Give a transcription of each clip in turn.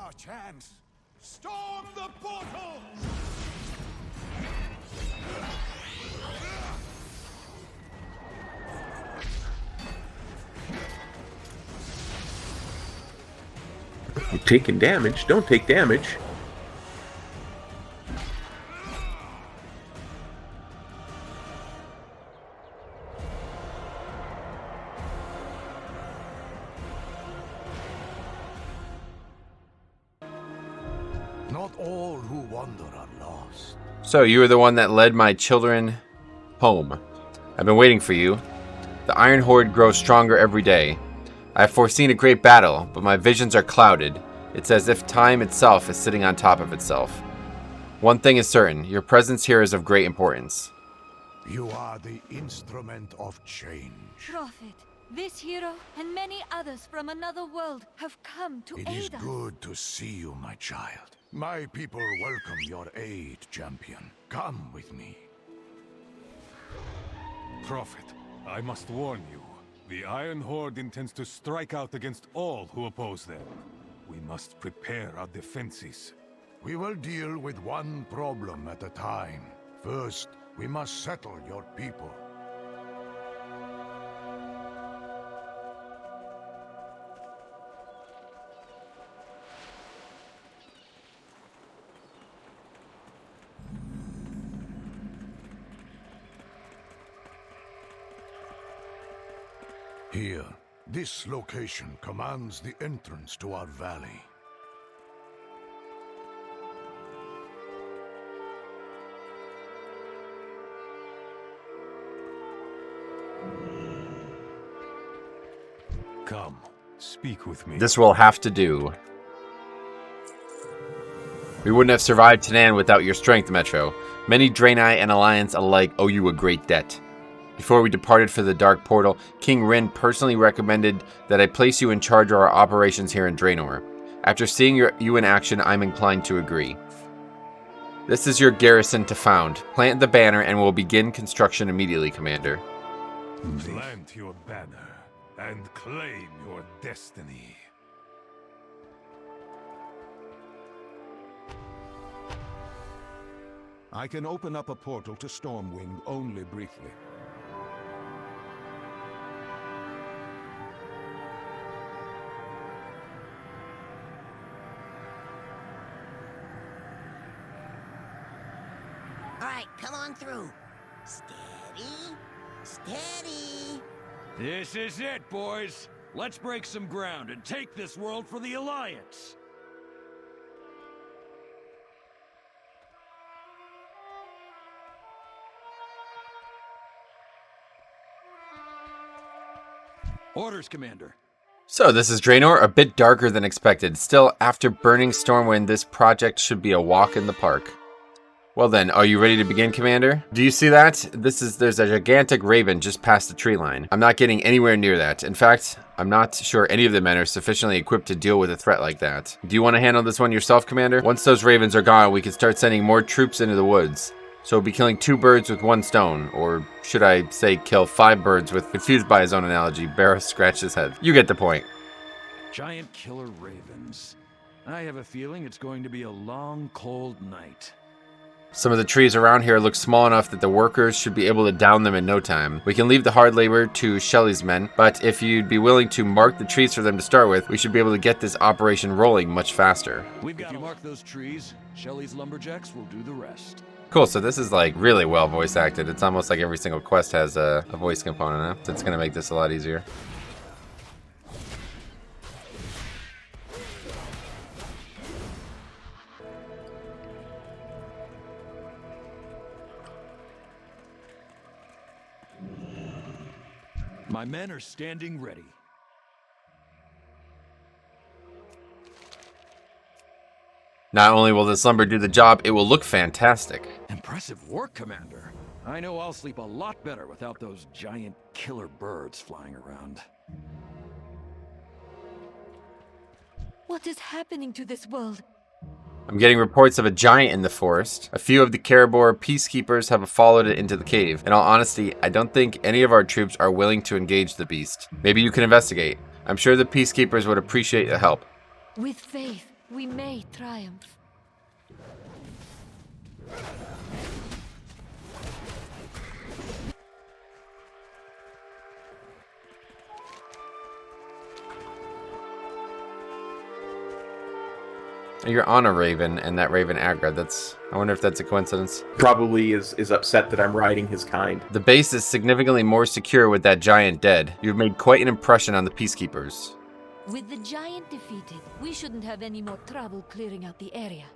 our chance. Storm the portal! You're taking damage. Don't take damage. Not all who wander are lost. So, you were the one that led my children home. I've been waiting for you. The Iron Horde grows stronger every day. I have foreseen a great battle, but my visions are clouded. It's as if time itself is sitting on top of itself. One thing is certain, your presence here is of great importance. You are the instrument of change. Prophet, this hero and many others from another world have come to It is aid us. good to see you, my child. My people welcome your aid, champion. Come with me. Prophet, I must warn you. The Iron Horde intends to strike out against all who oppose them. We must prepare our defenses. We will deal with one problem at a time. First, we must settle your people. Here, this location commands the entrance to our valley. Come, speak with me. This will have to do. We wouldn't have survived Tanan without your strength, Metro. Many Draenei and Alliance alike owe you a great debt. Before we departed for the Dark Portal, King Rin personally recommended that I place you in charge of our operations here in Draenor. After seeing you in action, I'm inclined to agree. This is your garrison to found. Plant the banner and we'll begin construction immediately, Commander. Plant your banner and claim your destiny. I can open up a portal to Stormwind only briefly. Alright, come on through. Steady. Steady. This is it, boys. Let's break some ground and take this world for the Alliance. Orders, Commander. So, this is Draenor, a bit darker than expected. Still, after burning Stormwind, this project should be a walk in the park. Well then, are you ready to begin, Commander? Do you see that? There's a gigantic raven just past the tree line. I'm not getting anywhere near that. In fact, I'm not sure any of the men are sufficiently equipped to deal with a threat like that. Do you want to handle this one yourself, Commander? Once those ravens are gone, we can start sending more troops into the woods. So we'll be killing 2 birds with 1 stone. Or should I say kill 5 birds with... Confused by his own analogy, Barrow scratched his head. You get the point. Giant killer ravens. I have a feeling it's going to be a long, cold night. Some of the trees around here look small enough that the workers should be able to down them in no time. We can leave the hard labor to Shelley's men, but if you'd be willing to mark the trees for them to start with, we should be able to get this operation rolling much faster. If you mark those trees, Shelley's lumberjacks will do the rest. Cool, so this is like really well voice acted. It's almost like every single quest has a voice component now. That's going to make this a lot easier. My men are standing ready. Not only will this lumber do the job, it will look fantastic. Impressive work, Commander. I know I'll sleep a lot better without those giant killer birds flying around. What is happening to this world? I'm getting reports of a giant in the forest. A few of the Caribor peacekeepers have followed it into the cave. In all honesty, I don't think any of our troops are willing to engage the beast. Maybe you can investigate. I'm sure the peacekeepers would appreciate the help. With faith, we may triumph. You're on a raven, and that raven aggroed. I wonder if that's a coincidence. Probably is upset that I'm riding his kind. The base is significantly more secure with that giant dead. You've made quite an impression on the peacekeepers. With the giant defeated, we shouldn't have any more trouble clearing out the area.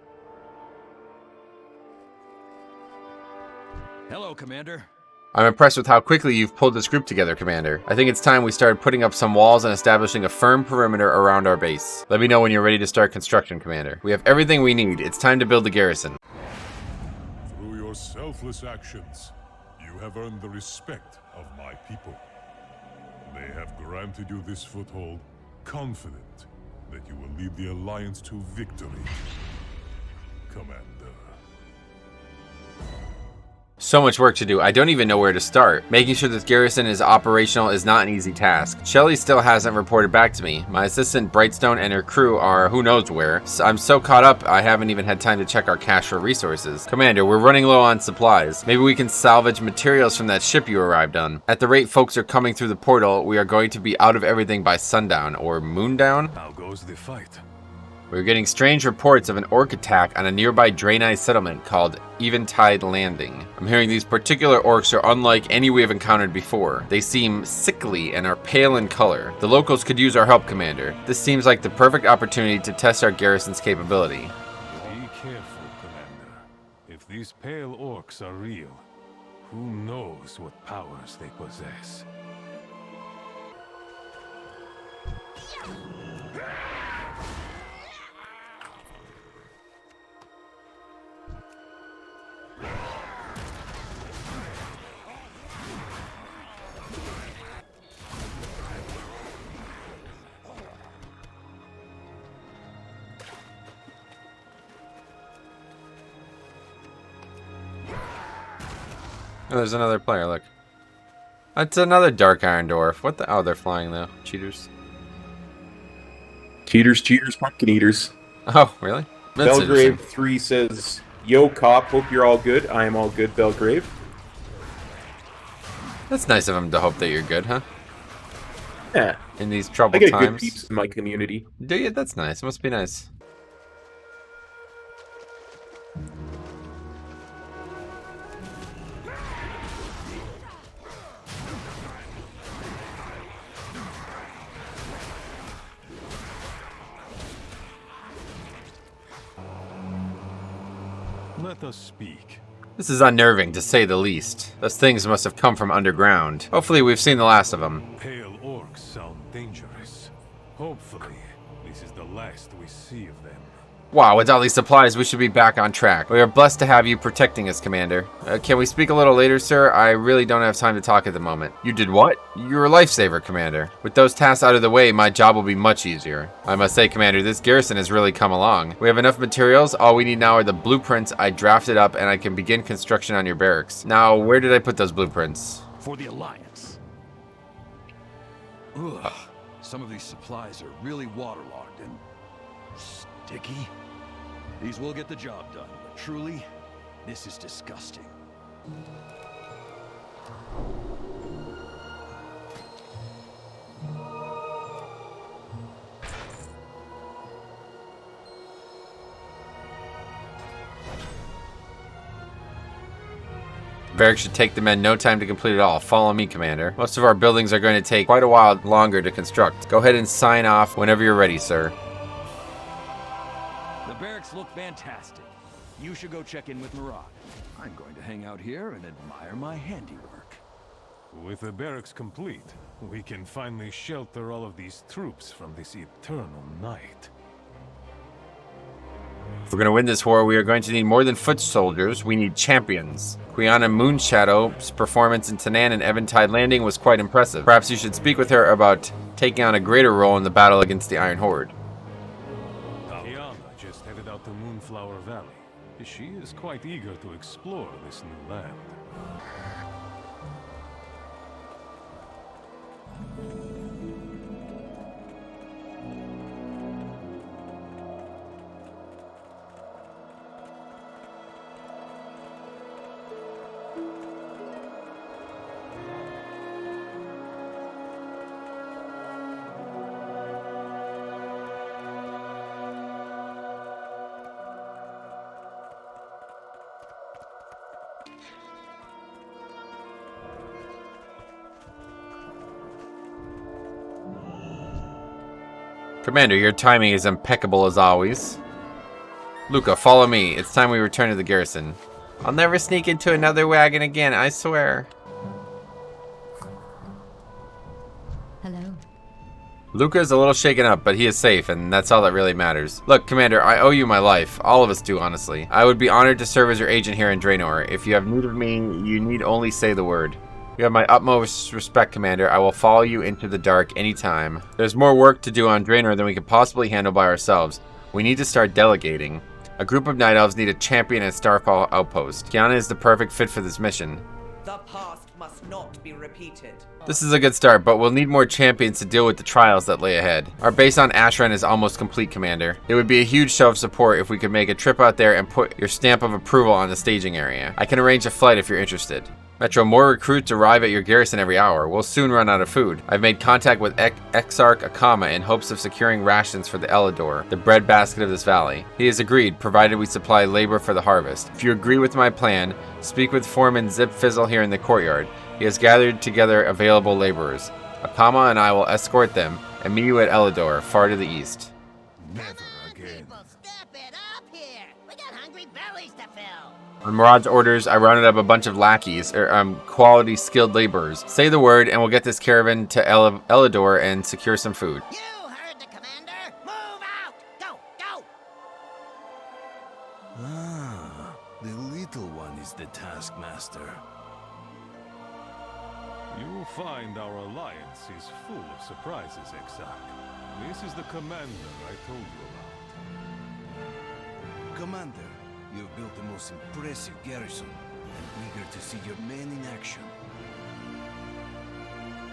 Hello, Commander. I'm impressed with how quickly you've pulled this group together, Commander. I think it's time we started putting up some walls and establishing a firm perimeter around our base. Let me know when you're ready to start construction, Commander. We have everything we need. It's time to build the garrison. Through your selfless actions, you have earned the respect of my people. They have granted you this foothold, confident that you will lead the Alliance to victory. Commander. So much work to do. I don't even know where to start. Making sure this garrison is operational is not an easy task. Shelly still hasn't reported back to me. My assistant Brightstone and her crew are who knows where. I'm so caught up, I haven't even had time to check our cache for resources. Commander, we're running low on supplies. Maybe we can salvage materials from that ship you arrived on. At the rate folks are coming through the portal, we are going to be out of everything by sundown, or moondown? How goes the fight? We're getting strange reports of an orc attack on a nearby Draenei settlement called Eventide Landing. I'm hearing these particular orcs are unlike any we have encountered before. They seem sickly and are pale in color. The locals could use our help, Commander. This seems like the perfect opportunity to test our garrison's capability. Be careful, Commander. If these pale orcs are real, who knows what powers they possess? Oh, there's another player, look. That's another Dark Iron Dwarf. What the? Oh, they're flying though. Cheaters. Cheaters, pumpkin eaters. Oh, really? That's Belgrave interesting. 3 says, "Yo, cop, hope you're all good. I am all good, Belgrave." That's nice of him to hope that you're good, huh? Yeah, In these I troubled get good times. peeps in my community. Do you? That's nice. It must be nice. Let us speak. This is unnerving, to say the least. Those things must have come from underground. Hopefully we've seen the last of them. Pale orcs sound dangerous. Hopefully, this is the last we see of them. Wow, with all these supplies, we should be back on track. We are blessed to have you protecting us, Commander. Can we speak a little later, sir? I really don't have time to talk at the moment. You did what? You're a lifesaver, Commander. With those tasks out of the way, my job will be much easier. I must say, Commander, this garrison has really come along. We have enough materials. All we need now are the blueprints I drafted up, and I can begin construction on your barracks. Now, where did I put those blueprints? For the Alliance. Ugh. Some of these supplies are really waterlogged and sticky. These will get the job done, but truly, this is disgusting. Barracks should take the men no time to complete it all. Follow me, Commander. Most of our buildings are going to take quite a while longer to construct. Go ahead and sign off whenever you're ready, sir. The barracks look fantastic. You should go check in with Murad. I'm going to hang out here and admire my handiwork. With the barracks complete, we can finally shelter all of these troops from this eternal night. If we're going to win this war, we are going to need more than foot soldiers. We need champions. Quiana Moonshadow's performance in Tanan and Eventide Landing was quite impressive. Perhaps you should speak with her about taking on a greater role in the battle against the Iron Horde. Kiana just headed out to Moonflower Valley. She is quite eager to explore this new land. Commander, your timing is impeccable as always. Luca, follow me. It's time we return to the garrison. I'll never sneak into another wagon again, I swear. Hello. Luca is a little shaken up, but he is safe, and that's all that really matters. Look, Commander, I owe you my life. All of us do, honestly. I would be honored to serve as your agent here in Draenor. If you have need of me, you need only say the word. You have my utmost respect, Commander. I will follow you into the dark anytime. There's more work to do on Draenor than we can possibly handle by ourselves. We need to start delegating. A group of Night Elves need a champion at Starfall Outpost. Kiana is the perfect fit for this mission. The past must not be repeated. This is a good start, but we'll need more champions to deal with the trials that lay ahead. Our base on Ashran is almost complete, Commander. It would be a huge show of support if we could make a trip out there and put your stamp of approval on the staging area. I can arrange a flight if you're interested. Metro, more recruits arrive at your garrison every hour. We'll soon run out of food. I've made contact with Exarch Akama in hopes of securing rations for the Elidor, the breadbasket of this valley. He has agreed, provided we supply labor for the harvest. If you agree with my plan, speak with Foreman Zip Fizzle here in the courtyard. He has gathered together available laborers. Akama and I will escort them and meet you at Elidor, far to the east. Never again. People, step it up here. We got hungry bellies to fill. On Murad's orders, I rounded up a bunch of lackeys, quality skilled laborers. Say the word and we'll get this caravan to Elidor and secure some food. You heard the commander. Move out. Go, go. Ah, the little one is the taskmaster. You will find our alliance is full of surprises, Exarch. This is the commander I told you about. Commander, you have built the most impressive garrison. I'm eager to see your men in action.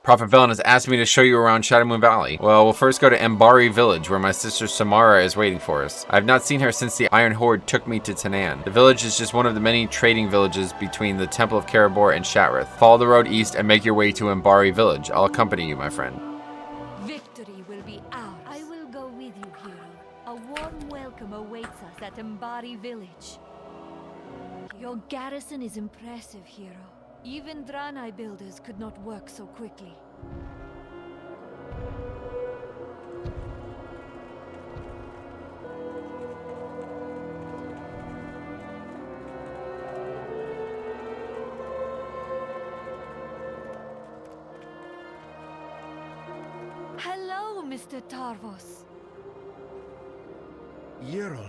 Prophet Velen has asked me to show you around Shadowmoon Valley. Well, we'll first go to Mbari village, where my sister Samara is waiting for us. I have not seen her since the Iron Horde took me to Tanan. The village is just one of the many trading villages between the Temple of Karabor and Shatrith. Follow the road east and make your way to Mbari village. I'll accompany you, my friend. Victory will be ours. I will go with you, hero. A warm welcome awaits us at Mbari village. Your garrison is impressive, hero. Even Draenei builders could not work so quickly. Hello, Mr. Tarvos. Yerl,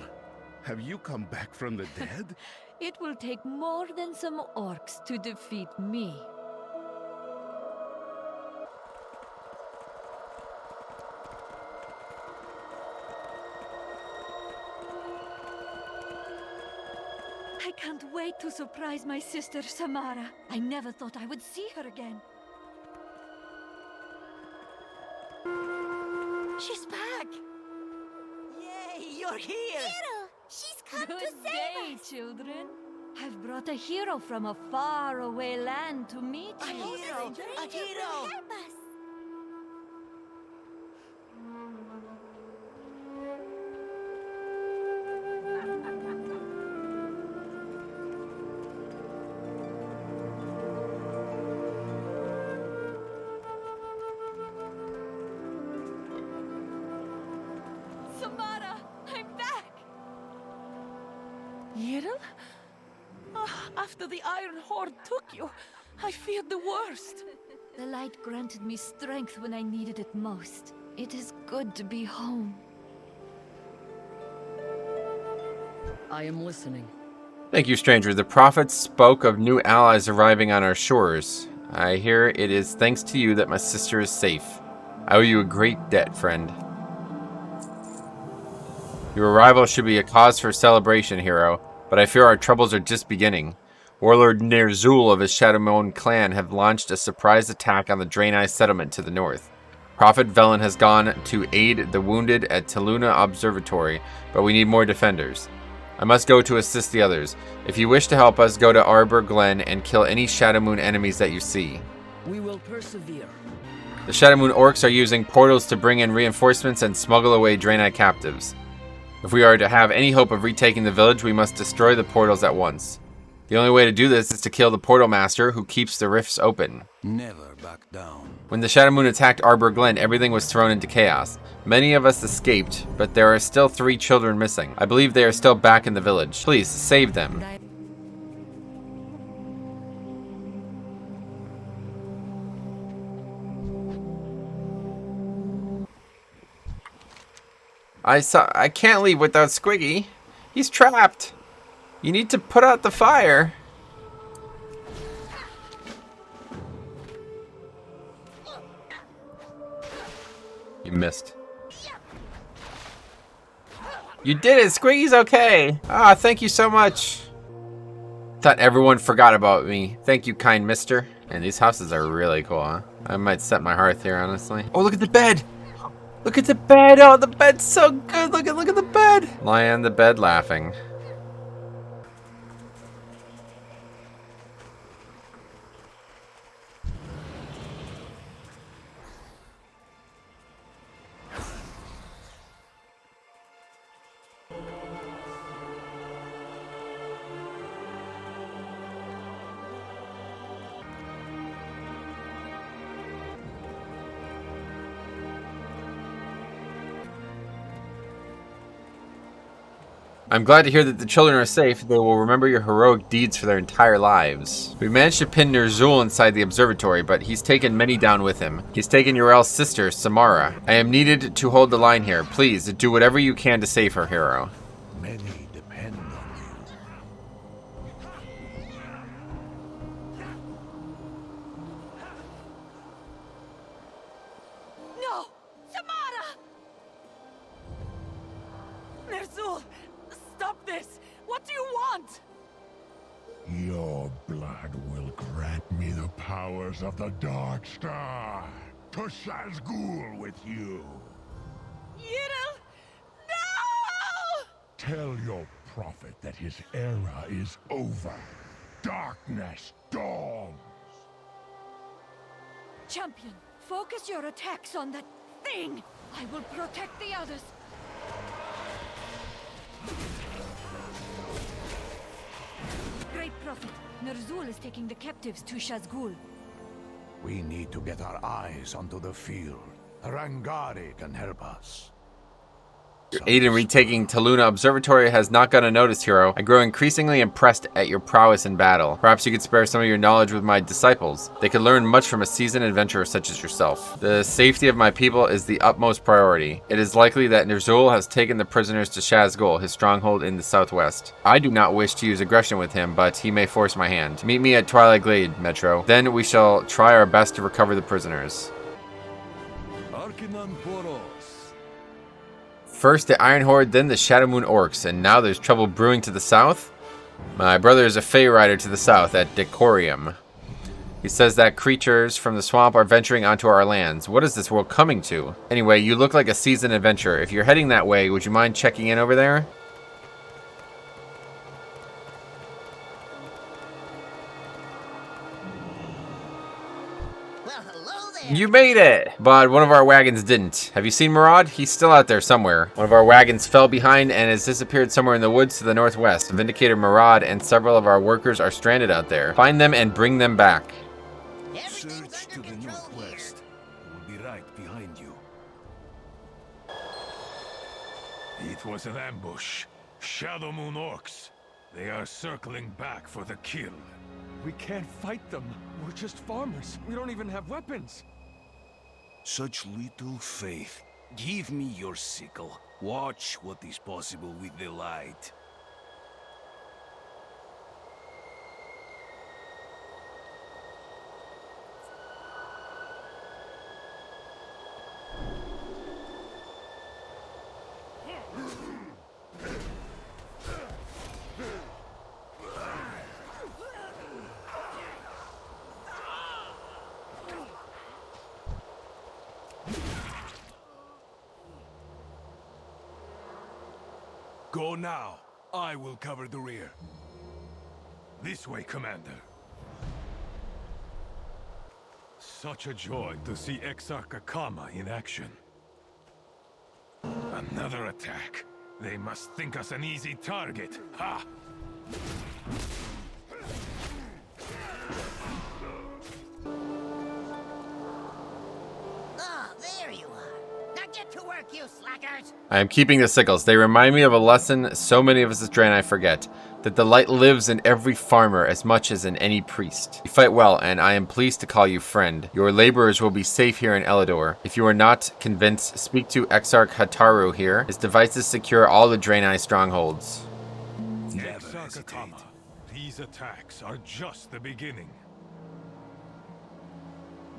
have you come back from the dead? It will take more than some orcs to defeat me. I can't wait to surprise my sister Samara. I never thought I would see her again. She's back! Yay, you're here! She's come Good to save day, us. children. I've brought a hero from a faraway land to meet A you. hero! A hero! Help us. Samara, I'm back! Yerl? After the Iron Horde took you, I feared the worst. The light granted me strength when I needed it most. It is good to be home. I am listening. Thank you, stranger. The prophets spoke of new allies arriving on our shores. I hear it is thanks to you that my sister is safe. I owe you a great debt, friend. Your arrival should be a cause for celebration, hero, but I fear our troubles are just beginning. Warlord Nerzul of his Shadowmoon clan have launched a surprise attack on the Draenei settlement to the north. Prophet Velen has gone to aid the wounded at Taluna Observatory, but we need more defenders. I must go to assist the others. If you wish to help us, go to Arbor Glen and kill any Shadowmoon enemies that you see. We will persevere. The Shadowmoon orcs are using portals to bring in reinforcements and smuggle away Draenei captives. If we are to have any hope of retaking the village, we must destroy the portals at once. The only way to do this is to kill the portal master who keeps the rifts open. Never back down. When the Shadowmoon attacked Arbor Glen, everything was thrown into chaos. Many of us escaped, but there are still 3 children missing. I believe they are still back in the village. Please, save them. I can't leave without Squiggy. He's trapped. You need to put out the fire. You missed. You did it! Squiggy's okay! Ah, thank you so much. Thought everyone forgot about me. Thank you, kind mister. And these houses are really cool, huh? I might set my hearth here, honestly. Oh, look at the bed! Look at the bed! Oh, the bed's so good! Look at the bed! Lie on the bed laughing. I'm glad to hear that the children are safe. They will remember your heroic deeds for their entire lives. We managed to pin Ner'zhul inside the observatory, but he's taken many down with him. He's taken Urel's sister, Samara. I am needed to hold the line here. Please, do whatever you can to save her, hero. Many depend on you. No! Samara! Ner'zhul! Stop this! What do you want? Your blood will grant me the powers of the Dark Star. To Shazgul with you. Yiril! No! Tell your prophet that his era is over. Darkness dawns. Champion, focus your attacks on that thing. I will protect the others. Great prophet, Ner'zhul is taking the captives to Shazgul. We need to get our eyes onto the field. Rangari can help us. Your aid in retaking Taluna Observatory has not gone unnoticed, hero. I grow increasingly impressed at your prowess in battle. Perhaps you could spare some of your knowledge with my disciples. They could learn much from a seasoned adventurer such as yourself. The safety of my people is the utmost priority. It is likely that Ner'zhul has taken the prisoners to Shazgul, his stronghold in the southwest. I do not wish to use aggression with him, but he may force my hand. Meet me at Twilight Glade, Metro. Then we shall try our best to recover the prisoners. First the Iron Horde, then the Shadowmoon Orcs, and now there's trouble brewing to the south? My brother is a Fey Rider to the south at Decorium. He says that creatures from the swamp are venturing onto our lands. What is this world coming to? Anyway, you look like a seasoned adventurer. If you're heading that way, would you mind checking in over there? Well, hello there. You made it! But one of our wagons didn't. Have you seen Murad? He's still out there somewhere. One of our wagons fell behind and has disappeared somewhere in the woods to the northwest. Vindicator Murad and several of our workers are stranded out there. Find them and bring them back. Search to the northwest. We'll be right behind you. It was an ambush. Shadowmoon Orcs. They are circling back for the kill. We can't fight them. We're just farmers. We don't even have weapons. Such little faith. Give me your sickle. Watch what is possible with the light. Go now. I will cover the rear. This way, Commander. Such a joy to see Exarch Akama in action. Another attack. They must think us an easy target. Ha! work, you slackers! I am keeping the sickles. They remind me of a lesson so many of us as Draenei forget. That the light lives in every farmer as much as in any priest. You fight well, and I am pleased to call you friend. Your laborers will be safe here in Elador. If you are not convinced, speak to Exarch Hataru here. His devices secure all the Draenei strongholds. Exarch Akama, these attacks are just the beginning.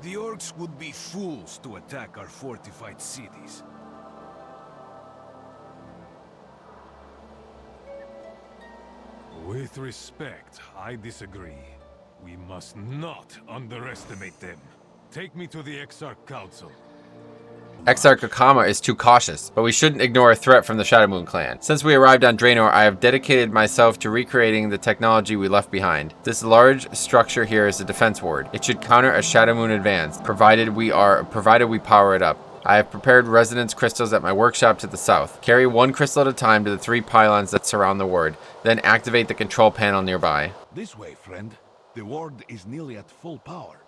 The orcs would be fools to attack our fortified cities. With respect, I disagree. We must not underestimate them. Take me to the Exarch Council. Exarch Akama is too cautious, but we shouldn't ignore a threat from the Shadowmoon clan. Since we arrived on Draenor, I have dedicated myself to recreating the technology we left behind. This large structure here is a defense ward. It should counter a Shadowmoon advance, provided we power it up. I have prepared resonance crystals at my workshop to the south. Carry one crystal at a time to the 3 pylons that surround the ward, then activate the control panel nearby. This way, friend. The ward is nearly at full power.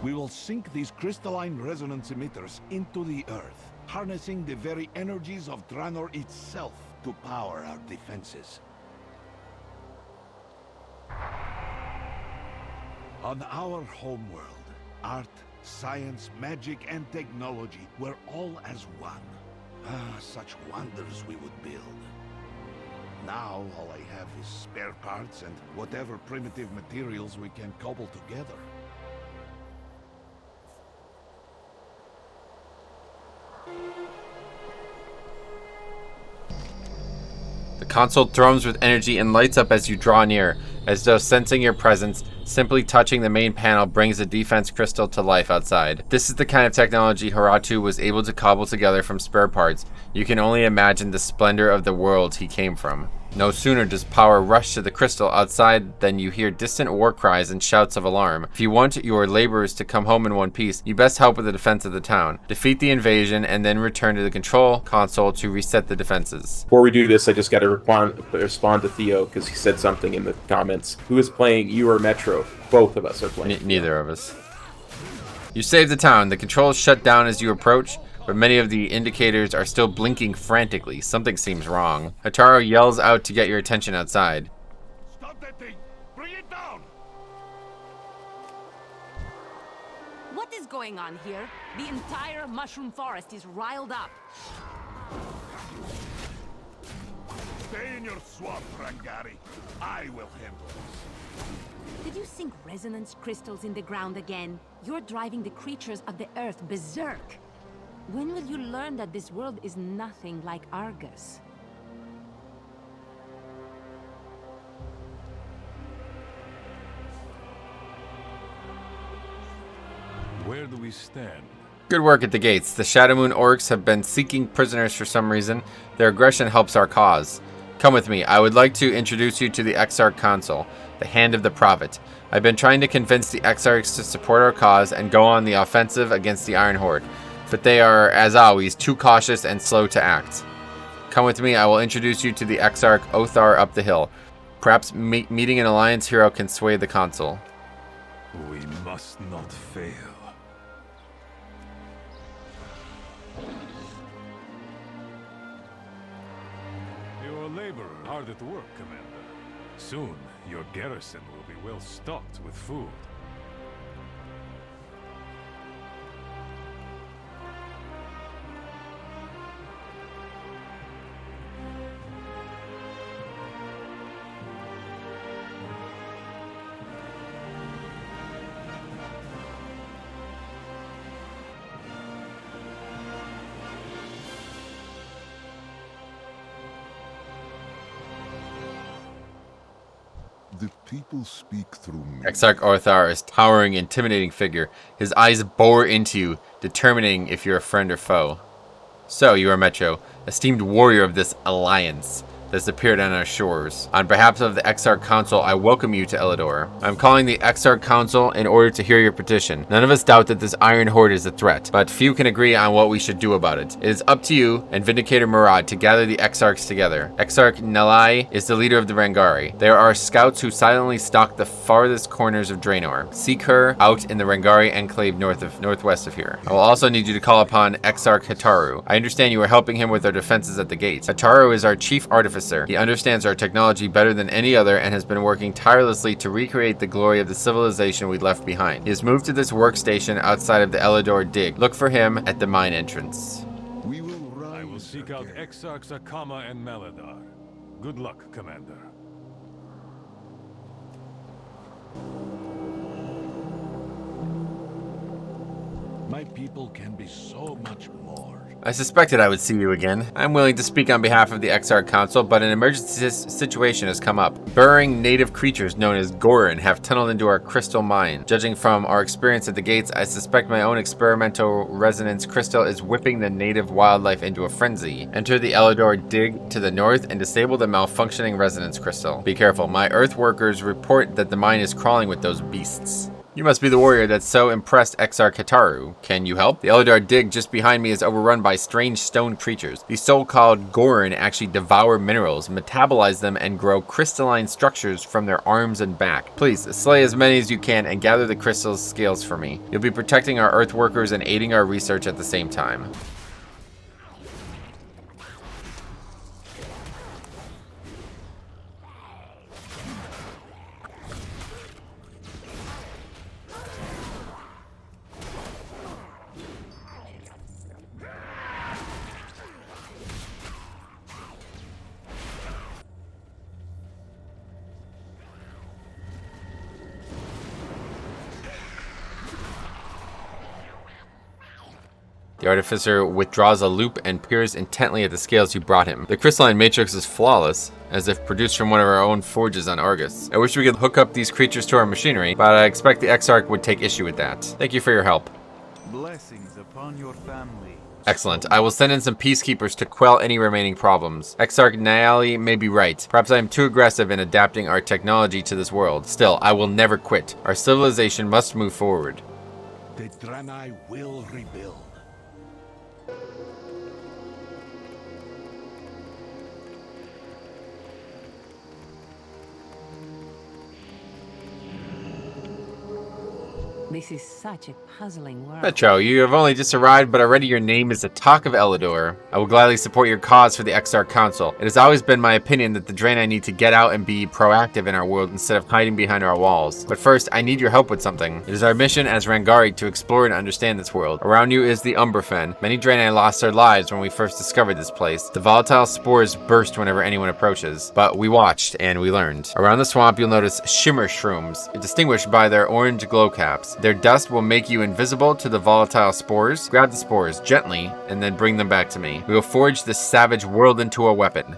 We will sink these crystalline resonance emitters into the earth, harnessing the very energies of Draenor itself to power our defenses. On our homeworld, art, science, magic, and technology were all as one. Ah, such wonders we would build. Now, all I have is spare parts and whatever primitive materials we can cobble together. The console thrums with energy and lights up as you draw near, as though sensing your presence. Simply touching the main panel brings a defense crystal to life outside. This is the kind of technology Haratu was able to cobble together from spare parts. You can only imagine the splendor of the world he came from. No sooner does power rush to the crystal outside than you hear distant war cries and shouts of alarm. If you want your laborers to come home in one piece, you best help with the defense of the town. Defeat the invasion and then return to the control console to reset the defenses. Before we do this, I just got to respond to Theo because he said something in the comments. Who is playing, you or Metro? Both of us are playing. Neither of us. You save the town. The controls shut down as you approach, but many of the indicators are still blinking frantically. Something seems wrong. Hataru yells out to get your attention outside. Stop that thing! Bring it down! What is going on here? The entire mushroom forest is riled up. Stay in your swamp, Rangari. I will handle this. Did you sink resonance crystals in the ground again? You're driving the creatures of the earth berserk. When will you learn that this world is nothing like Argus? Where do we stand? Good work at the gates. The Shadowmoon orcs have been seeking prisoners for some reason. Their aggression helps our cause. Come with me. I would like to introduce you to the Exarch Council, the Hand of the Prophet. I've been trying to convince the Exarchs to support our cause and go on the offensive against the Iron Horde, but they are, as always, too cautious and slow to act. Come with me. I will introduce you to the Exarch Othar up the hill. Perhaps meeting an alliance hero can sway the council. We must not fail. Your laborers are hard at work, Commander. Soon, your garrison will be well stocked with food. The people speak through me. Exarch Othar is a towering, intimidating figure. His eyes bore into you, determining if you're a friend or foe. So, you are Metro, esteemed warrior of this alliance. that's appeared on our shores. On behalf of the Exarch Council, I welcome you to Elidor. I'm calling the Exarch Council in order to hear your petition. None of us doubt that this Iron Horde is a threat, but few can agree on what we should do about it. It is up to you and Vindicator Murad to gather the Exarchs together. Exarch Nelai is the leader of the Rangari. There are scouts who silently stalk the farthest corners of Draenor. Seek her out in the Rangari enclave northwest of here. I will also need you to call upon Exarch Hataru. I understand you are helping him with our defenses at the gates. Hataru is our chief artificer. He understands our technology better than any other and has been working tirelessly to recreate the glory of the civilization we left behind. He has moved to this workstation outside of the Elidor Dig. Look for him at the mine entrance. I will seek out Exarchs Akama and Maladar. Good luck, Commander. My people can be so much more. I suspected I would see you again. I'm willing to speak on behalf of the Exarch Council, but an emergency situation has come up. Burrowing native creatures known as Gorin have tunneled into our crystal mine. Judging from our experience at the gates, I suspect my own experimental resonance crystal is whipping the native wildlife into a frenzy. Enter the Elidor Dig to the north and disable the malfunctioning resonance crystal. Be careful, my earth workers report that the mine is crawling with those beasts. You must be the warrior that so impressed Exarch Hataru. Can you help? The Elidar Dig just behind me is overrun by strange stone creatures. These so-called Gorin actually devour minerals, metabolize them, and grow crystalline structures from their arms and back. Please, slay as many as you can and gather the crystal scales for me. You'll be protecting our earth workers and aiding our research at the same time. The artificer withdraws a loop and peers intently at the scales you brought him. The crystalline matrix is flawless, as if produced from one of our own forges on Argus. I wish we could hook up these creatures to our machinery, but I expect the Exarch would take issue with that. Thank you for your help. Blessings upon your family. Excellent. I will send in some peacekeepers to quell any remaining problems. Exarch Nyali may be right. Perhaps I am too aggressive in adapting our technology to this world. Still, I will never quit. Our civilization must move forward. The Draenei will rebuild. This is such a puzzling world. Metro, you have only just arrived, but already your name is the talk of Elidor. I will gladly support your cause for the Exarch Council. It has always been my opinion that the Draenei need to get out and be proactive in our world instead of hiding behind our walls. But first, I need your help with something. It is our mission as Rangari to explore and understand this world. Around you is the Umberfen. Many Draenei lost their lives when we first discovered this place. The volatile spores burst whenever anyone approaches, but we watched and we learned. Around the swamp, you'll notice shimmer shrooms, distinguished by their orange glow caps. Their dust will make you invisible to the volatile spores. Grab the spores gently and then bring them back to me. We will forge this savage world into a weapon.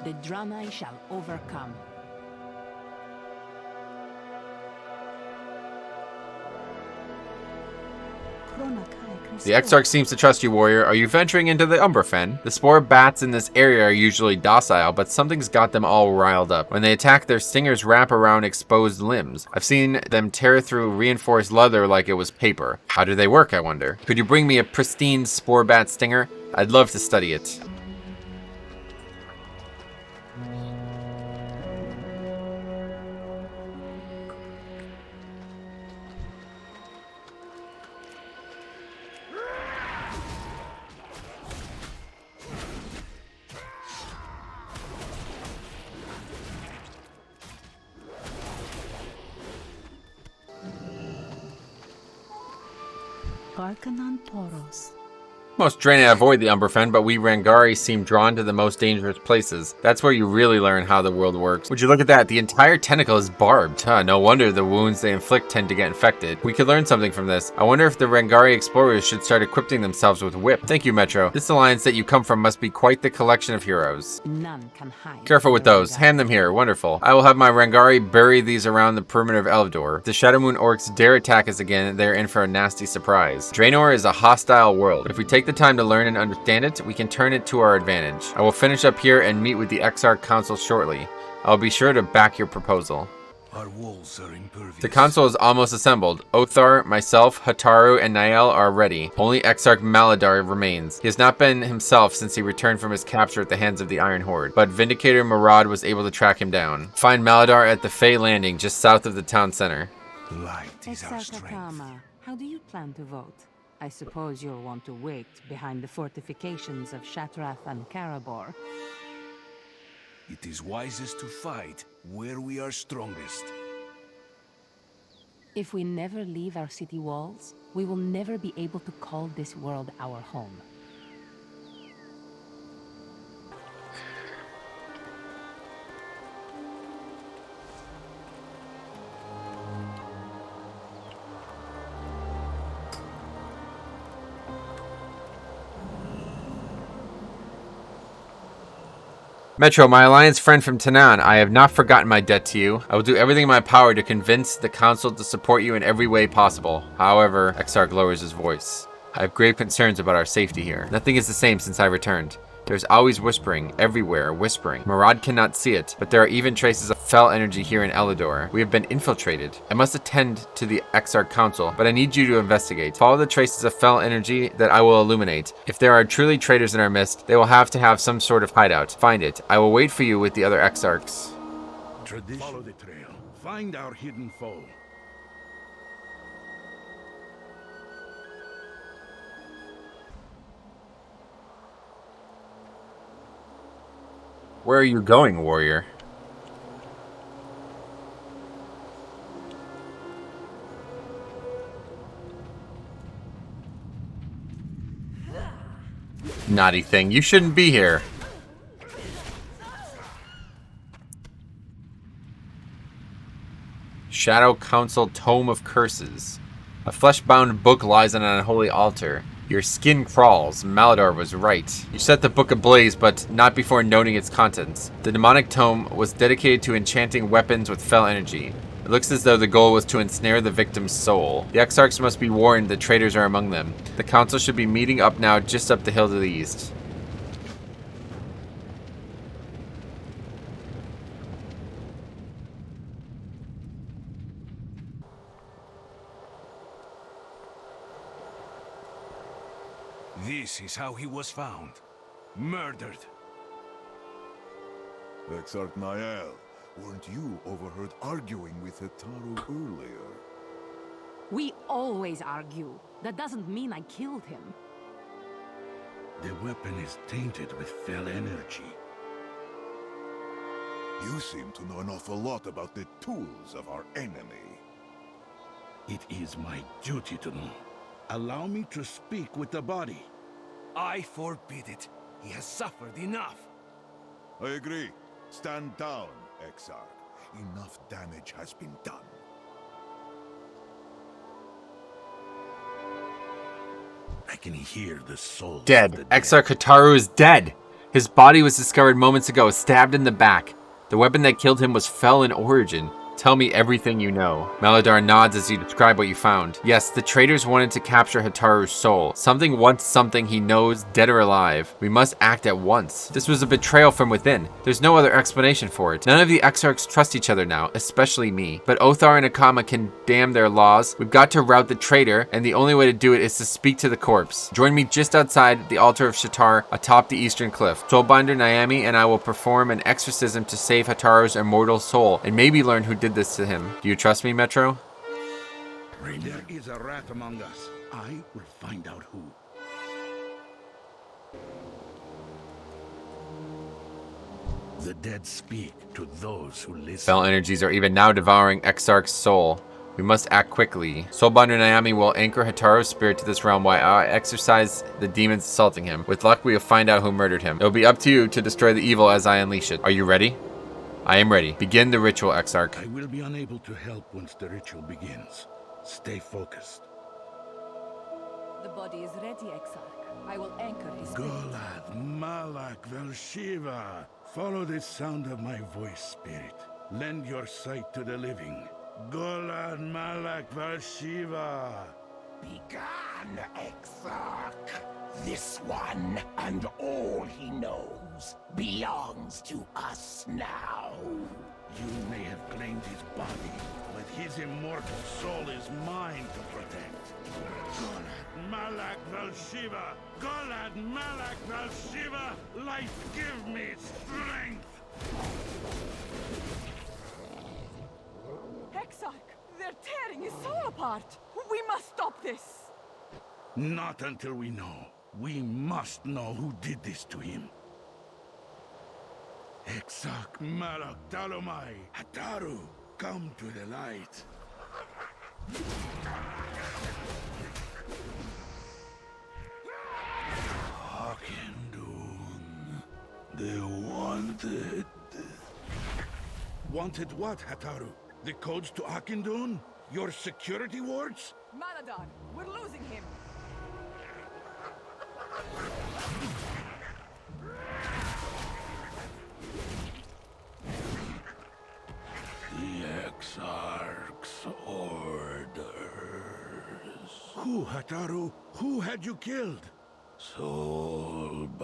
The Draenei shall overcome. The Exarch seems to trust you, warrior. Are you venturing into the Umberfen? The spore bats in this area are usually docile, but something's got them all riled up. When they attack, their stingers wrap around exposed limbs. I've seen them tear through reinforced leather like it was paper. How do they work, I wonder? Could you bring me a pristine spore bat stinger? I'd love to study it. Poros. Most Draenei avoid the Umberfen, but we Rangari seem drawn to the most dangerous places. That's where you really learn how the world works. Would you look at that? The entire tentacle is barbed. Huh, no wonder the wounds they inflict tend to get infected. We could learn something from this. I wonder if the Rangari explorers should start equipping themselves with whip. Thank you, Metro. This alliance that you come from must be quite the collection of heroes. None can hide. Careful with those. Hand them here. Wonderful. I will have my Rangari bury these around the perimeter of Elidor. If the Shadowmoon orcs dare attack us again, they're in for a nasty surprise. Draenor is a hostile world. If we take take the time to learn and understand it, we can turn it to our advantage. I will finish up here and meet with the Exarch Council shortly. I'll be sure to back your proposal. Our walls are impervious. The council is almost assembled. Othar, myself, Hataru, and Nael are ready. Only Exarch Maladar remains. He has not been himself since he returned from his capture at the hands of the Iron Horde, but Vindicator Murad was able to track him down. Find Maladar at the Fey Landing, just south of the town center. Light is our strength. Akama, how do you plan to vote? I suppose you'll want to wait behind the fortifications of Shatrath and Karabor. It is wisest to fight where we are strongest. If we never leave our city walls, we will never be able to call this world our home. Metro, my alliance friend from Tanan, I have not forgotten my debt to you. I will do everything in my power to convince the council to support you in every way possible. However, Exarch lowers his voice. I have grave concerns about our safety here. Nothing is the same since I returned. There's always whispering, everywhere, whispering. Murad cannot see it, but there are even traces of fell energy here in Elidor. We have been infiltrated. I must attend to the Exarch Council, but I need you to investigate. Follow the traces of fell energy that I will illuminate. If there are truly traitors in our midst, they will have to have some sort of hideout. Find it. I will wait for you with the other Exarchs. Follow the trail. Find our hidden foe. Where are you going, warrior? Naughty thing, you shouldn't be here. Shadow Council Tome of Curses. A flesh-bound book lies on an unholy altar. Your skin crawls. Maladar was right. You set the book ablaze, but not before noting its contents. The demonic tome was dedicated to enchanting weapons with fell energy. It looks as though the goal was to ensnare the victim's soul. The Exarchs must be warned that traitors are among them. The council should be meeting up now just up the hill to the east. This is how he was found. Murdered. Exarch Nael, weren't you overheard arguing with Hataru earlier? We always argue. That doesn't mean I killed him. The weapon is tainted with fell energy. You seem to know an awful lot about the tools of our enemy. It is my duty to know. Allow me to speak with the body. I forbid it. He has suffered enough. I agree. Stand down, Exarch. Enough damage has been done. I can hear the soul. Dead. Exarch Hataru is dead. His body was discovered moments ago, stabbed in the back. The weapon that killed him was fell in origin. Tell me everything you know. Maladar nods as you describe what you found. Yes, the traitors wanted to capture Hataru's soul. Something wants something he knows, dead or alive. We must act at once. This was a betrayal from within. There's no other explanation for it. None of the Exarchs trust each other now, especially me. But Othar and Akama can damn their laws. We've got to rout the traitor, and the only way to do it is to speak to the corpse. Join me just outside the altar of Shatar atop the eastern cliff. Soulbinder Naomi and I will perform an exorcism to save Hataru's immortal soul, and maybe learn who did this to him. Do you trust me, Metro? There is a rat among us. I will find out who. The dead speak to those who listen. Fell energies are even now devouring Exarch's soul. We must act quickly. Soulbinder Naomi will anchor Hataru's spirit to this realm while I exorcise the demons assaulting him. With luck, we will find out who murdered him. It will be up to you to destroy the evil as I unleash it. Are you ready? I am ready. Begin the ritual, Exarch. I will be unable to help once the ritual begins. Stay focused. The body is ready, Exarch. I will anchor his spirit. Golad, Malak, Velshiva. Follow the sound of my voice, spirit. Lend your sight to the living. Golad, Malak, Velshiva. Begone, Exarch. This one and all he knows belongs to us now. You may have claimed his body, but his immortal soul is mine to protect. Golad Malak Valshiva! Golad Malak Valshiva! Life give me strength! Exarch! They're tearing his soul apart! We must stop this! Not until we know. We must know who did this to him. Exarch Malak Talomai! Hataru, come to the light. Akindun. The wanted. Wanted what, Hataru? The codes to Akindun? Your security wards? Maladar, we're losing him! The Exarch's orders. Who, Hataru? Who had you killed? Soulbinder.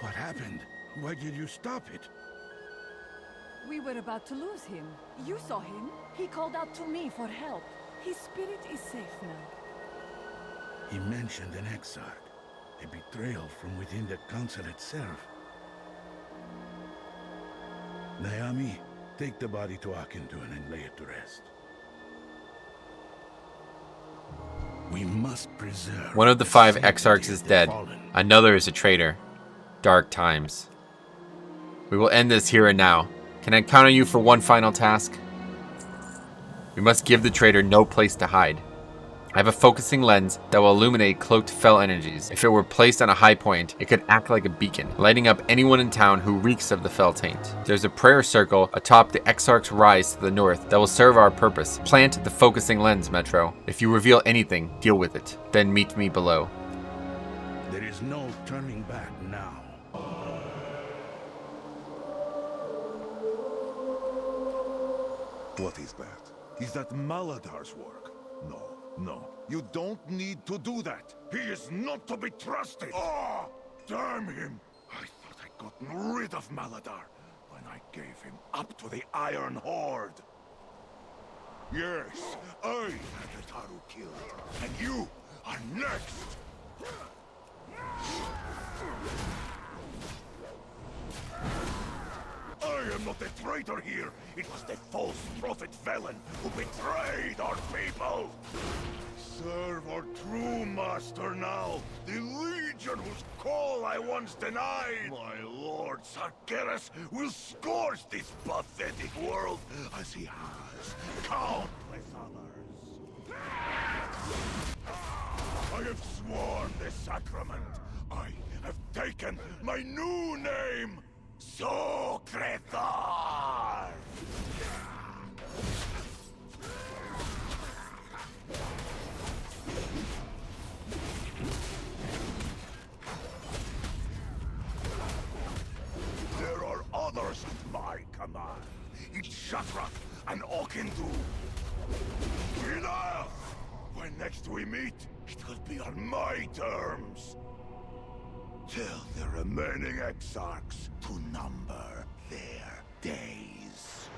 What happened? Why did you stop it? We were about to lose him. You saw him. He called out to me for help. His spirit is safe now. He mentioned an Exarch. A betrayal from within the council itself. Naomi, take the body to Akindun and lay it to rest. We must preserve... One of the 5 Exarchs is dead. Another is a traitor. Dark times. We will end this here and now. Can I count on you for one final task? We must give the traitor no place to hide. I have a focusing lens that will illuminate cloaked fell energies. If it were placed on a high point, it could act like a beacon, lighting up anyone in town who reeks of the fell taint. There's a prayer circle atop the Exarch's rise to the north that will serve our purpose. Plant the focusing lens, Metro. If you reveal anything, deal with it. Then meet me below. There is no turning back now. What is that? Is that Maladar's work? No. No, you don't need to do that. He is not to be trusted. Oh, damn him! I thought I'd gotten rid of Maladar when I gave him up to the Iron Horde. Yes, I had Hataru killed, and you are next! I am not a traitor here. It was the false prophet Velen who betrayed our people. Serve our true master now, the legion whose call I once denied. My lord Sargeras will scourge this pathetic world as he has countless others. I have sworn the sacrament. I have taken my new name. Socretar! There are others at my command. It's Shatra and Okindu. Enough! When next we meet, it will be on my terms. Tell the remaining Exarchs to number their days.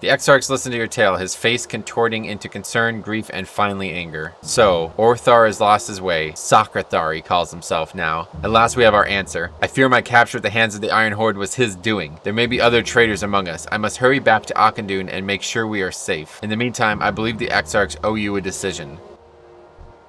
The Exarchs listened to your tale, his face contorting into concern, grief, and finally anger. So, Orthar has lost his way. Socrathar, he calls himself now. At last we have our answer. I fear my capture at the hands of the Iron Horde was his doing. There may be other traitors among us. I must hurry back to Akindun and make sure we are safe. In the meantime, I believe the Exarchs owe you a decision.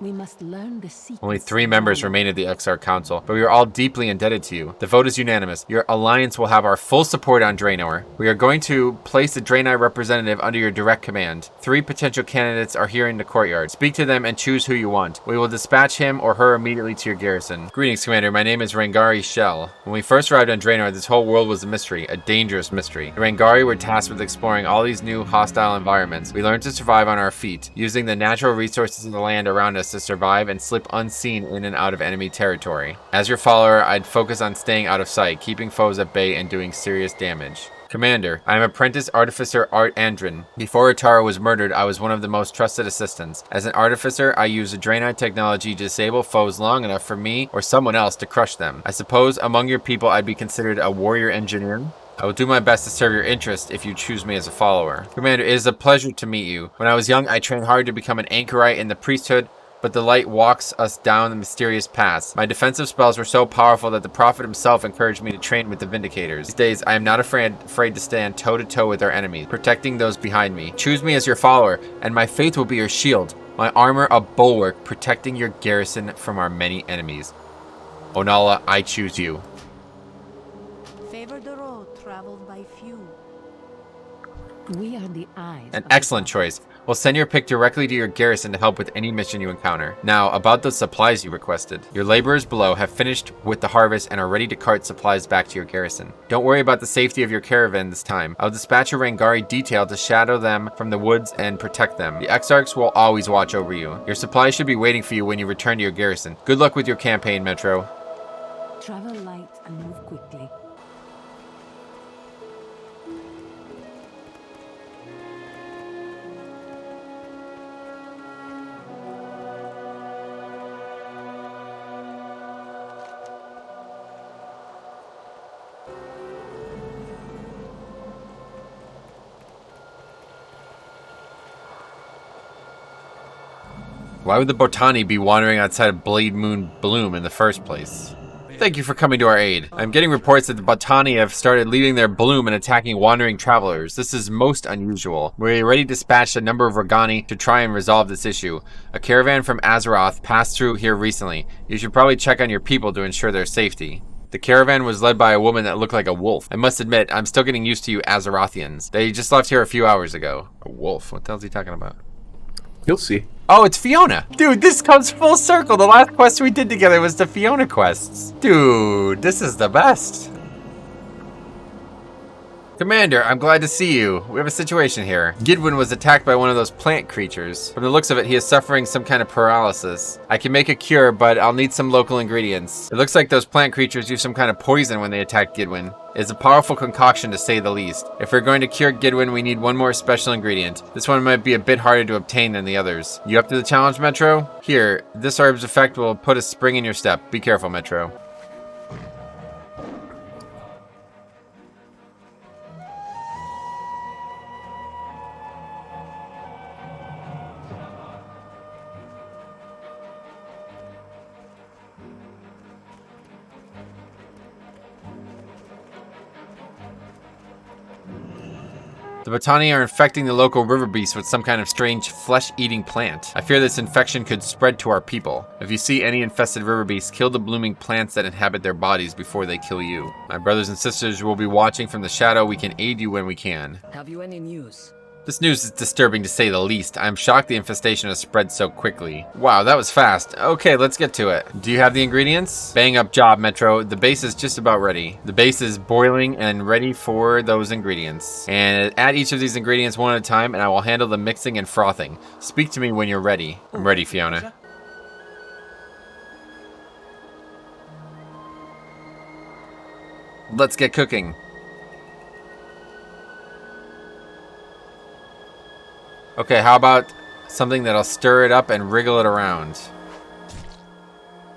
We must learn the secret. Only 3 members remain of the Exarch Council, but we are all deeply indebted to you. The vote is unanimous. Your alliance will have our full support on Draenor. We are going to place a Draenei representative under your direct command. 3 potential candidates are here in the courtyard. Speak to them and choose who you want. We will dispatch him or her immediately to your garrison. Greetings, Commander. My name is Rangari Shell. When we first arrived on Draenor, this whole world was a mystery, a dangerous mystery. The Rangari were tasked with exploring all these new hostile environments. We learned to survive on our feet, using the natural resources of the land around us to survive and slip unseen in and out of enemy territory. As your follower, I'd focus on staying out of sight, keeping foes at bay and doing serious damage. Commander, I am Apprentice Artificer Art Andrin. Before Atara was murdered, I was one of the most trusted assistants. As an artificer, I use a Draenei technology to disable foes long enough for me or someone else to crush them. I suppose among your people I'd be considered a warrior engineer? I will do my best to serve your interest if you choose me as a follower. Commander, it is a pleasure to meet you. When I was young, I trained hard to become an anchorite in the priesthood, but the light walks us down the mysterious paths. My defensive spells were so powerful that the prophet himself encouraged me to train with the Vindicators. These days, I am not afraid to stand toe-to-toe with our enemies, protecting those behind me. Choose me as your follower, and my faith will be your shield. My armor a bulwark, protecting your garrison from our many enemies. Onala, I choose you. Favor the road traveled by few. We are the eyes. An excellent choice. We'll send your pick directly to your garrison to help with any mission you encounter. Now, about the supplies you requested. Your laborers below have finished with the harvest and are ready to cart supplies back to your garrison. Don't worry about the safety of your caravan this time. I'll dispatch a Rangari detail to shadow them from the woods and protect them. The Exarchs will always watch over you. Your supplies should be waiting for you when you return to your garrison. Good luck with your campaign, Metro. Travel light and move quickly. Why would the Botani be wandering outside of Blade Moon Bloom in the first place? Thank you for coming to our aid. I'm getting reports that the Botani have started leaving their bloom and attacking wandering travelers. This is most unusual. We already dispatched a number of Ragani to try and resolve this issue. A caravan from Azeroth passed through here recently. You should probably check on your people to ensure their safety. The caravan was led by a woman that looked like a wolf. I must admit, I'm still getting used to you Azerothians. They just left here a few hours ago. A wolf? What the hell is he talking about? You'll see. Oh, it's Fiona. Dude, this comes full circle. The last quest we did together was the Fiona quests. Dude, this is the best. Commander, I'm glad to see you. We have a situation here. Gidwin was attacked by one of those plant creatures. From the looks of it, he is suffering some kind of paralysis. I can make a cure, but I'll need some local ingredients. It looks like those plant creatures use some kind of poison when they attack Gidwin. It's a powerful concoction to say the least. If we're going to cure Gidwin, we need one more special ingredient. This one might be a bit harder to obtain than the others. You up to the challenge, Metro? Here, this herb's effect will put a spring in your step. Be careful, Metro. The Botani are infecting the local river beast with some kind of strange flesh-eating plant. I fear this infection could spread to our people. If you see any infested river beasts, kill the blooming plants that inhabit their bodies before they kill you. My brothers and sisters will be watching from the shadow. We can aid you when we can. Have you any news? This news is disturbing to say the least. I'm shocked the infestation has spread so quickly. Wow, that was fast. Okay, let's get to it. Do you have the ingredients? Bang up job, Metro. The base is just about ready. The base is boiling and ready for those ingredients. And add each of these ingredients one at a time, and I will handle the mixing and frothing. Speak to me when you're ready. I'm ready, Fiona. Let's get cooking. Okay, how about something that'll stir it up and wriggle it around?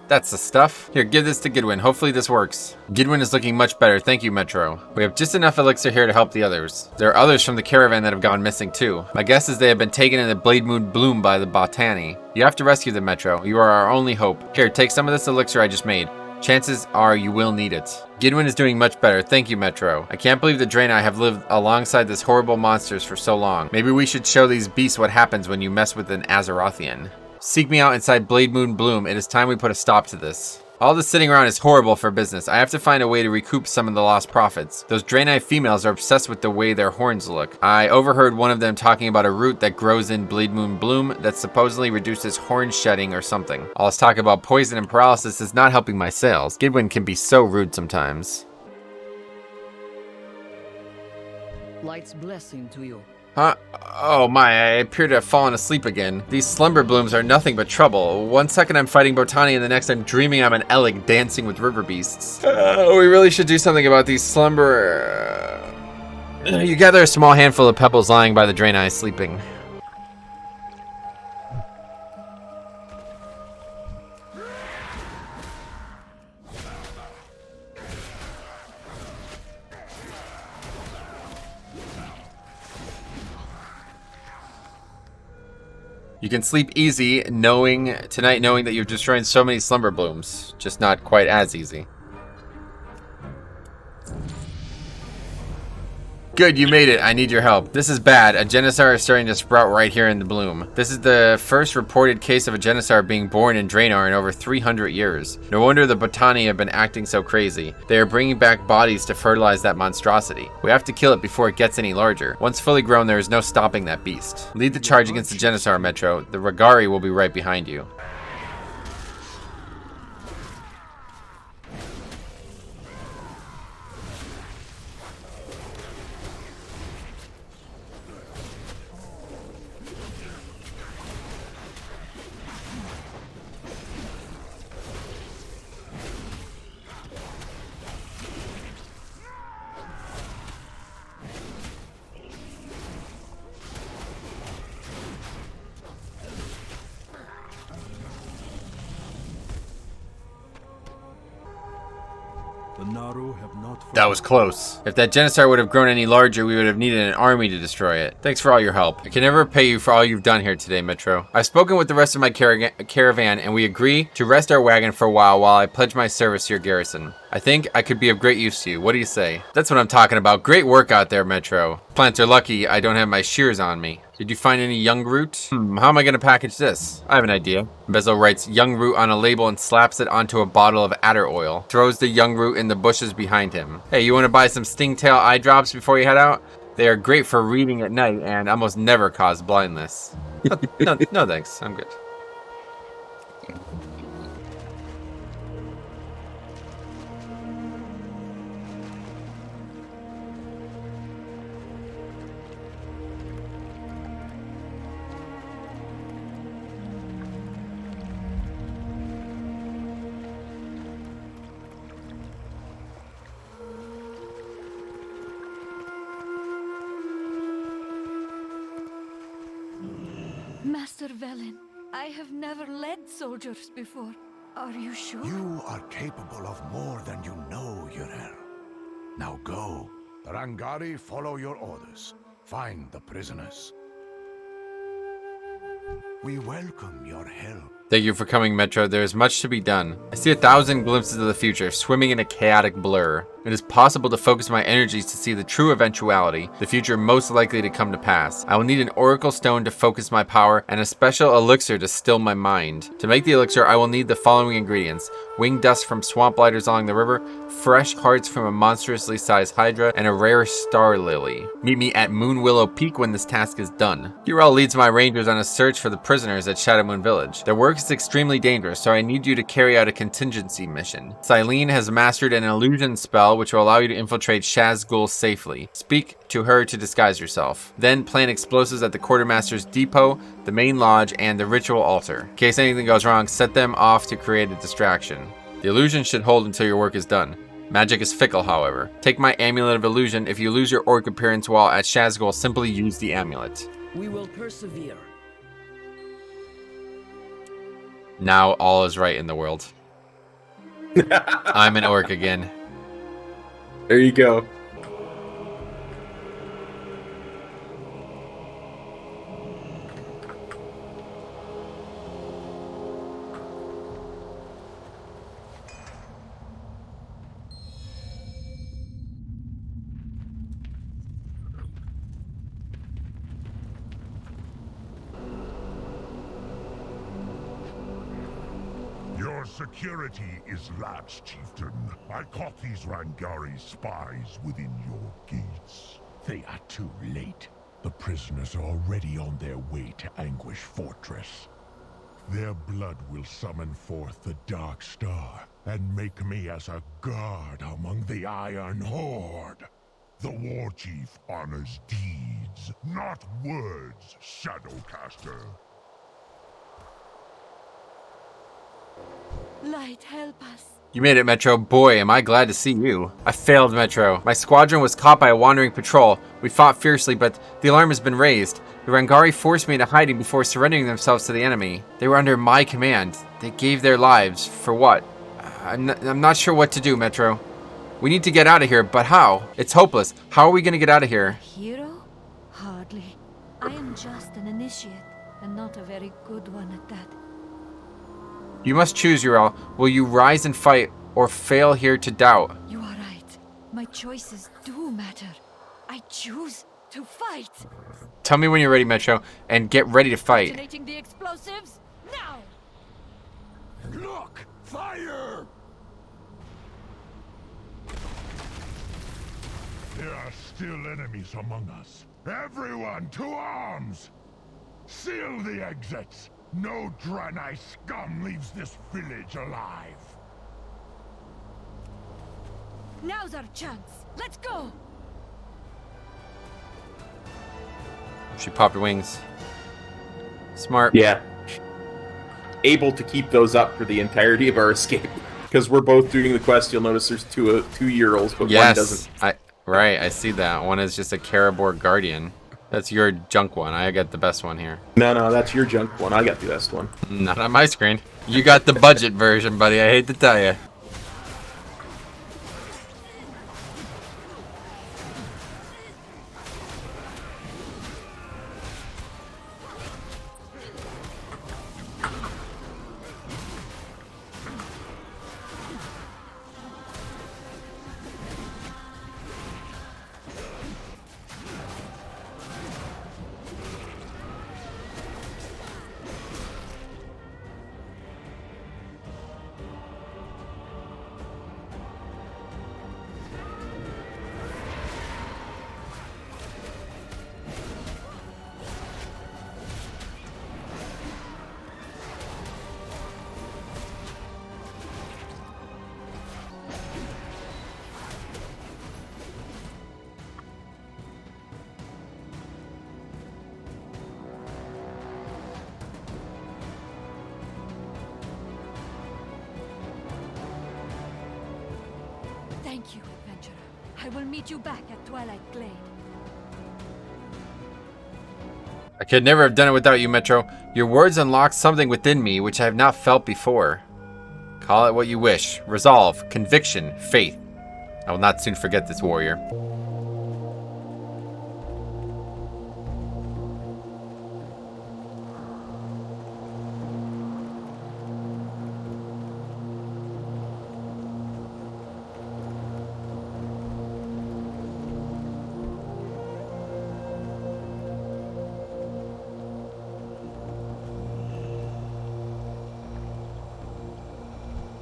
That's the stuff. Here, give this to Gidwin. Hopefully this works. Gidwin is looking much better. Thank you, Metro. We have just enough elixir here to help the others. There are others from the caravan that have gone missing too. My guess is they have been taken in the Blade Moon Bloom by the Botani. You have to rescue them, Metro. You are our only hope. Here, take some of this elixir I just made. Chances are you will need it. Gidwin is doing much better. Thank you, Metro. I can't believe the Draenei have lived alongside this horrible monsters for so long. Maybe we should show these beasts what happens when you mess with an Azerothian. Seek me out inside Blade Moon Bloom. It is time we put a stop to this. All this sitting around is horrible for business. I have to find a way to recoup some of the lost profits. Those Draenei females are obsessed with the way their horns look. I overheard one of them talking about a root that grows in Blade Moon Bloom that supposedly reduces horn shedding or something. All this talk about poison and paralysis is not helping my sales. Gidwin can be so rude sometimes. Light's blessing to you. Huh? Oh my, I appear to have fallen asleep again. These slumber blooms are nothing but trouble. One second I'm fighting Botani and the next I'm dreaming I'm an Eleg dancing with river beasts. We really should do something about these slumber... You gather a small handful of pebbles lying by the Draenei sleeping. You can sleep easy knowing that you're destroying so many slumber blooms. Just not quite as easy. Good, you made it. I need your help. This is bad. A Genisar is starting to sprout right here in the bloom. This is the first reported case of a Genisar being born in Draenor in over 300 years. No wonder the Botani have been acting so crazy. They are bringing back bodies to fertilize that monstrosity. We have to kill it before it gets any larger. Once fully grown, there is no stopping that beast. Lead the charge against the Genisar, Metro. The Regari will be right behind you. That was close. If that Genisar would have grown any larger, we would have needed an army to destroy it. Thanks for all your help. I can never repay you for all you've done here today, Metro. I've spoken with the rest of my caravan, and we agree to rest our wagon for a while I pledge my service to your garrison. I think I could be of great use to you. What do you say? That's what I'm talking about. Great work out there, Metro. Plants are lucky I don't have my shears on me. Did you find any young root? How am I going to package this? I have an idea. Bezo writes young root on a label and slaps it onto a bottle of adder oil. Throws the young root in the bushes behind him. Hey, you want to buy some stingtail eye drops before you head out? They are great for reading at night and almost never cause blindness. No thanks. I'm good. Master Velen, I have never led soldiers before. Are you sure? You are capable of more than you know, Yrel. Now go. The Rangari follow your orders. Find the prisoners. We welcome your help. Thank you for coming, Metro. There is much to be done. I see 1,000 glimpses of the future, swimming in a chaotic blur. It is possible to focus my energies to see the true eventuality, the future most likely to come to pass. I will need an oracle stone to focus my power, and a special elixir to still my mind. To make the elixir, I will need the following ingredients: winged dust from swamp blighters along the river, fresh hearts from a monstrously sized hydra, and a rare star lily. Meet me at Moon Willow Peak when this task is done. Yrel leads my rangers on a search for the prisoners at Shadowmoon Village. Their work is extremely dangerous, so I need you to carry out a contingency mission. Silene has mastered an illusion spell which will allow you to infiltrate Shazgul safely. Speak to her to disguise yourself. Then plant explosives at the quartermaster's depot, the main lodge, and the ritual altar. In case anything goes wrong, set them off to create a distraction. The illusion should hold until your work is done. Magic is fickle, however. Take my amulet of illusion. If you lose your orc appearance while at Shazgul, simply use the amulet. We will persevere. Now all is right in the world. I'm an orc again. There you go. Your security is lapsed, chieftain. I caught these Rangari spies within your gates. They are too late. The prisoners are already on their way to Anguish Fortress. Their blood will summon forth the Dark Star and make me as a guard among the Iron Horde. The war chief honors deeds, not words, Shadowcaster. Light, help us. You made it, Metro. Boy, am I glad to see you. I failed, Metro. My squadron was caught by a wandering patrol. We fought fiercely, but the alarm has been raised. The Rangari forced me into hiding before surrendering themselves to the enemy. They were under my command. They gave their lives. For what? I'm not sure what to do, Metro. We need to get out of here, but how? It's hopeless. How are we going to get out of here? Hero? Hardly. I am just an initiate, and not a very good one at that. You must choose, Uriel. Will you rise and fight, or fail here to doubt? You are right. My choices do matter. I choose to fight. Tell me when you're ready, Metro, and get ready to fight. Detonating the explosives now. Look! Fire! There are still enemies among us. Everyone to arms! Seal the exits! No Draenei scum leaves this village alive. Now's our chance. Let's go. She popped her wings. Smart. Yeah. Able to keep those up for the entirety of our escape. Because we're both doing the quest, you'll notice there's two Urals, but one doesn't. Right, I see that. One is just a Karabor Guardian. That's your junk one. I got the best one here. No, that's your junk one. I got the best one. Not on my screen. You got the budget version, buddy. I hate to tell you. Thank you, adventurer. I will meet you back at Twilight Glade. I could never have done it without you, Metro. Your words unlocked something within me which I have not felt before. Call it what you wish. Resolve, conviction, faith. I will not soon forget this, warrior.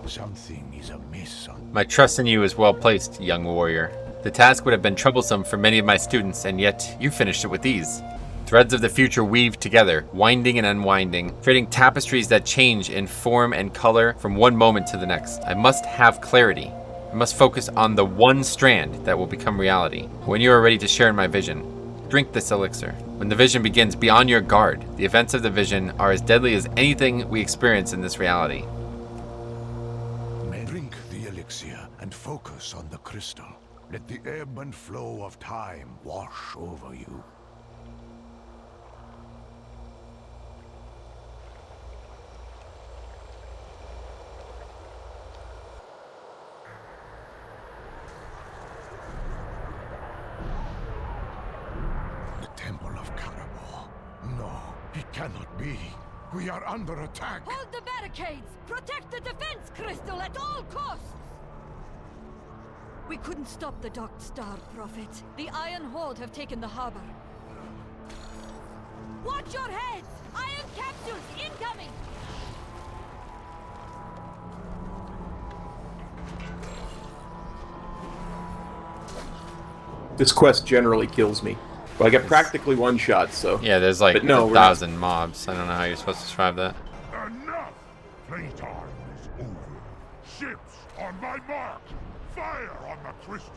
Something is amiss on... My trust in you is well placed, young warrior. The task would have been troublesome for many of my students, and yet you finished it with ease. Threads of the future weave together, winding and unwinding, creating tapestries that change in form and color from one moment to the next. I must have clarity. I must focus on the one strand that will become reality. When you are ready to share in my vision, drink this elixir. When the vision begins, be on your guard. The events of the vision are as deadly as anything we experience in this reality. Drink the elixir and focus on the crystal. Let the ebb and flow of time wash over you. The Temple of Karabor. No, it cannot be. We are under attack. Hold the barricades! Protect the defense crystal at all costs! We couldn't stop the Docked Star, Prophet. The Iron Hold have taken the harbor. Watch your heads! Iron capsules incoming! This quest generally kills me. Well, I get practically one shot, so... Yeah, there's like but no, 1,000 mobs. I don't know how you're supposed to survive that. Enough! Playtime is over. Ships on my mark! Fire on the crystal!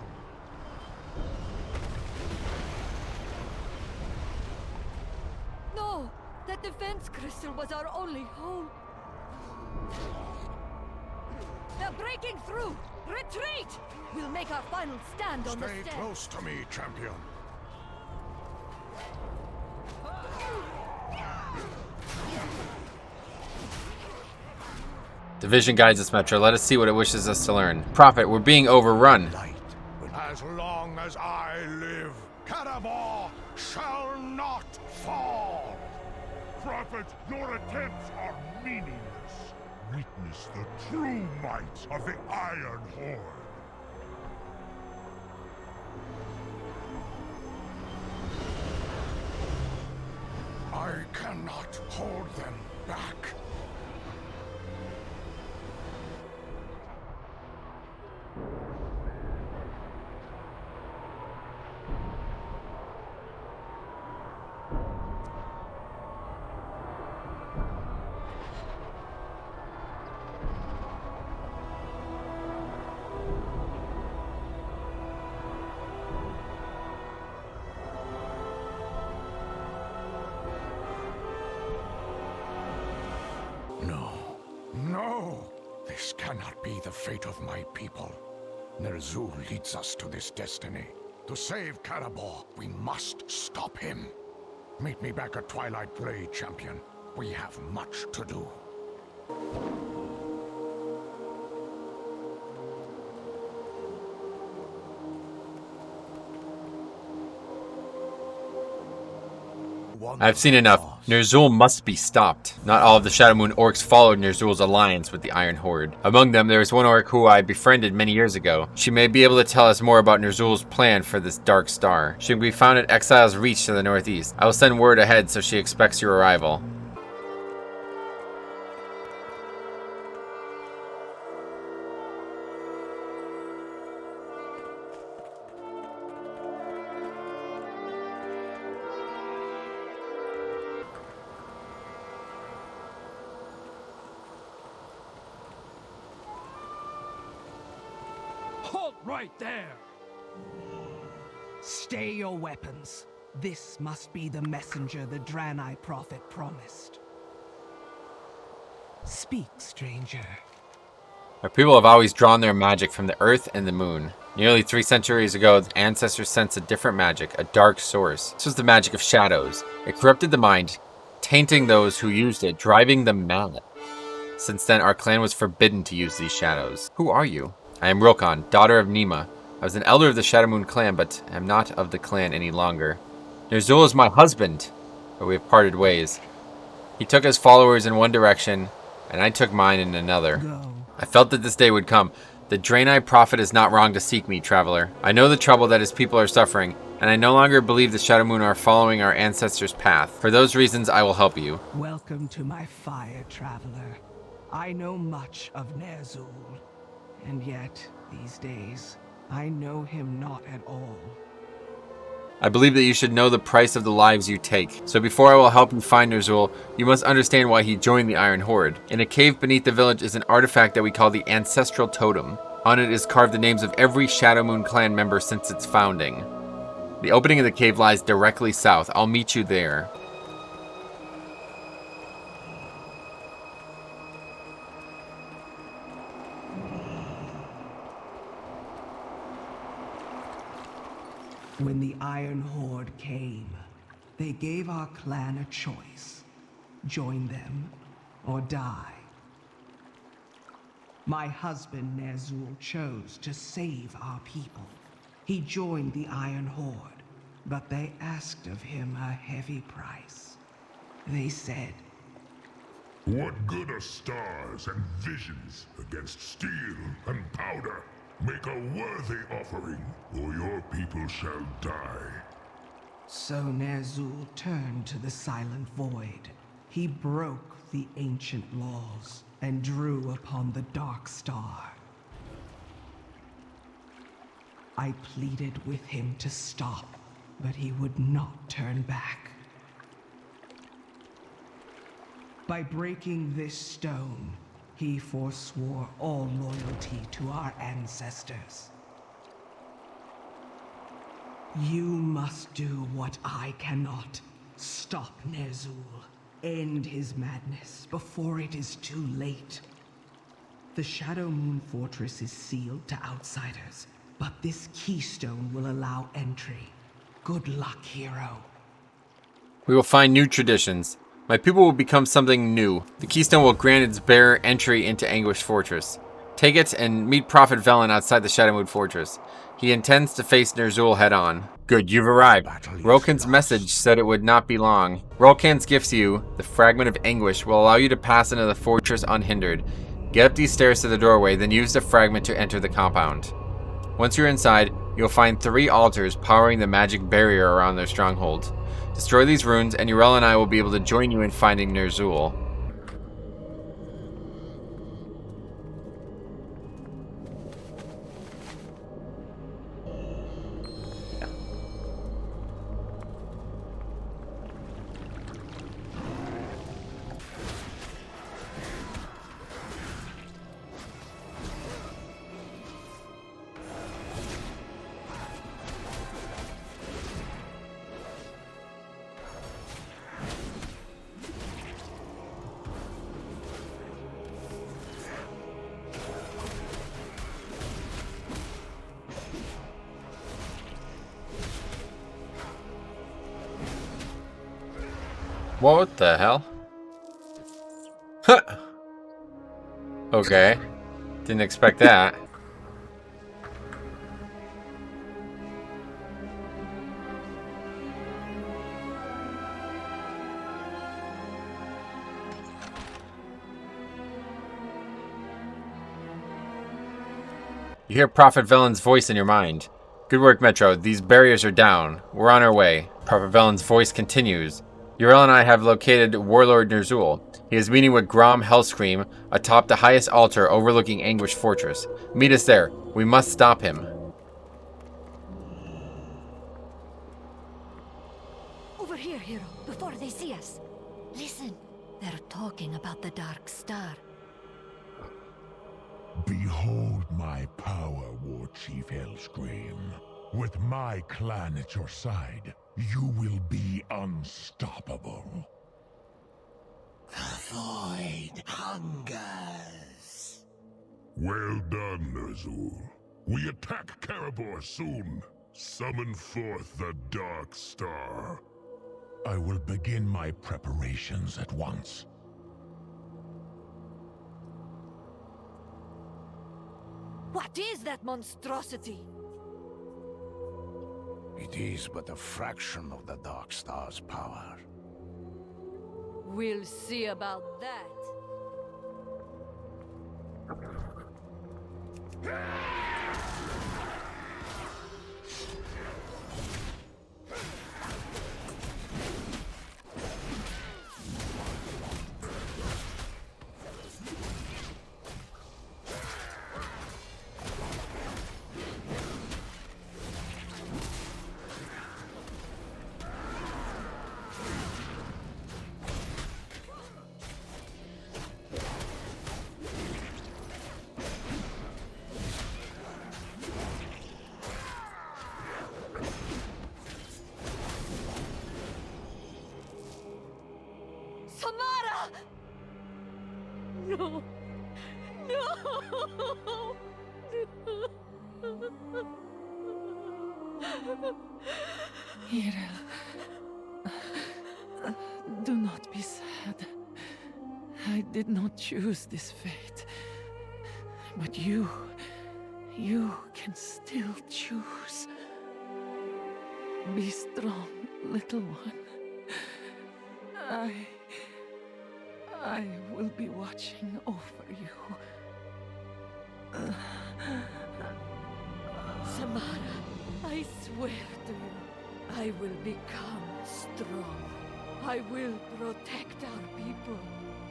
No! That defense crystal was our only hope. They're breaking through! Retreat! We'll make our final stand on the stairs. Stay close to me, champion. Division guides us, Metro. Let us see what it wishes us to learn. Prophet, we're being overrun. As long as I live, Cannibal shall not fall! Prophet, your attempts are meaningless. Witness the true might of the Iron Horde. I cannot hold them back. No! This cannot be the fate of my people. Ner'zhul leads us to this destiny. To save Cannibal, we must stop him. Meet me back at Twilight Blade, champion. We have much to do. I've seen enough. Ner'zhul must be stopped. Not all of the Shadowmoon orcs followed Ner'zhul's alliance with the Iron Horde. Among them, there is one orc who I befriended many years ago. She may be able to tell us more about Ner'zhul's plan for this dark star. She can be found at Exile's Reach to the northeast. I will send word ahead so she expects your arrival. Halt right there! Stay your weapons. This must be the messenger the Draenei prophet promised. Speak, stranger. Our people have always drawn their magic from the earth and the moon. Nearly 3 centuries ago, the ancestors sensed a different magic, a dark source. This was the magic of shadows. It corrupted the mind, tainting those who used it, driving them mad. Since then, our clan was forbidden to use these shadows. Who are you? I am Rilkan, daughter of Nima. I was an elder of the Shadowmoon clan, but am not of the clan any longer. Ner'zhul is my husband, but we have parted ways. He took his followers in one direction, and I took mine in another. Go. I felt that this day would come. The Draenei prophet is not wrong to seek me, traveler. I know the trouble that his people are suffering, and I no longer believe the Shadowmoon are following our ancestors' path. For those reasons, I will help you. Welcome to my fire, traveler. I know much of Ner'zhul, and yet, these days, I know him not at all. I believe that you should know the price of the lives you take. So before I will help you find Ner'zhul, you must understand why he joined the Iron Horde. In a cave beneath the village is an artifact that we call the Ancestral Totem. On it is carved the names of every Shadowmoon clan member since its founding. The opening of the cave lies directly south. I'll meet you there. When the Iron Horde came, they gave our clan a choice. Join them, or die. My husband Ner'zhul chose to save our people. He joined the Iron Horde, but they asked of him a heavy price. They said, "What good are stars and visions against steel and powder? Make a worthy offering, or your people shall die." So Ner'zhul turned to the Silent Void. He broke the ancient laws and drew upon the Dark Star. I pleaded with him to stop, but he would not turn back. By breaking this stone, he forswore all loyalty to our ancestors. You must do what I cannot. Stop Ner'zhul. End his madness before it is too late. The Shadowmoon fortress is sealed to outsiders, but this keystone will allow entry. Good luck, hero. We will find new traditions. My people will become something new. The keystone will grant its bearer entry into Anguish Fortress. Take it and meet Prophet Velen outside the Shadowmoon Fortress. He intends to face Ner'zhul head-on. Good, you've arrived. Rolkan's message said it would not be long. Rolkan's gift to you, the Fragment of Anguish, will allow you to pass into the fortress unhindered. Get up these stairs to the doorway, then use the fragment to enter the compound. Once you're inside, you'll find 3 altars powering the magic barrier around their stronghold. Destroy these runes, and Yrel and I will be able to join you in finding Ner'zhul. What the hell? Huh. Okay. Didn't expect that. You hear Prophet Velen's voice in your mind. Good work, Metro. These barriers are down. We're on our way. Prophet Velen's voice continues. Yrel and I have located Warlord Ner'zhul. He is meeting with Grom Hellscream atop the highest altar overlooking Anguish Fortress. Meet us there. We must stop him. Over here, hero, before they see us. Listen, they're talking about the Dark Star. Behold my power, War Chief Hellscream. With my clan at your side, you will be unstoppable. The void hungers. Well done, Ner'zhul. We attack Karabor soon. Summon forth the Dark Star. I will begin my preparations at once. What is that monstrosity? It is but a fraction of the Dark Star's power. We'll see about that. No! No! Yrel, do not be sad. I did not choose this fate. But you can still choose. Be strong, little one. I will be watching over you. Samara, I swear to you, I will become strong. I will protect our people.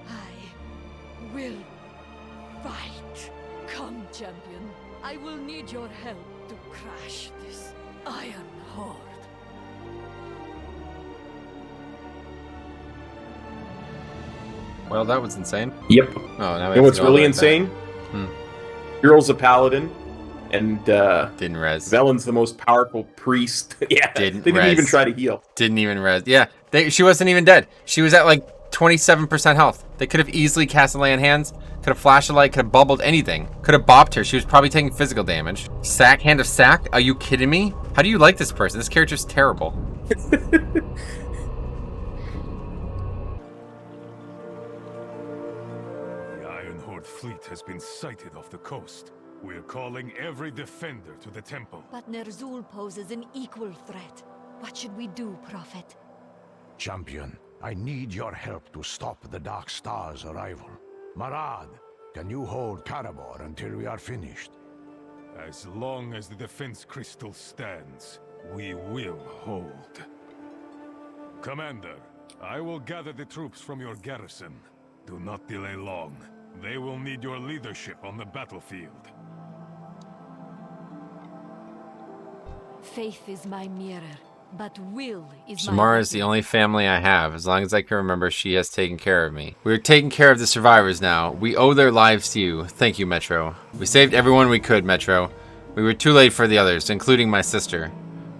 I will fight. Come, champion. I will need your help to crash this Iron Horde. Well, that was insane. Yep. Oh, now you know what's really insane? Yrel's a paladin. And didn't res. Velen's the most powerful priest. Yeah, they didn't res. even try to heal. Didn't even res. Yeah, she wasn't even dead. She was at like 27% health. They could have easily cast a lay on hands, could have flashed a light, could have bubbled anything. Could have bopped her. She was probably taking physical damage. Sack, Hand of Sack? Are you kidding me? How do you like this person? This character's terrible. The Iron Horde fleet has been sighted off the coast. We're calling every defender to the temple. But Ner'zhul poses an equal threat. What should we do, Prophet? Champion, I need your help to stop the Dark Star's arrival. Marad, can you hold Karabor until we are finished? As long as the defense crystal stands, we will hold. Commander, I will gather the troops from your garrison. Do not delay long. They will need your leadership on the battlefield. Faith is my mirror, but will is Shamara is the only family I have. As long as I can remember, she has taken care of me. We're taking care of the survivors now. We owe their lives to you. Thank you, Metro. We saved everyone we could, Metro. We were too late for the others, including my sister.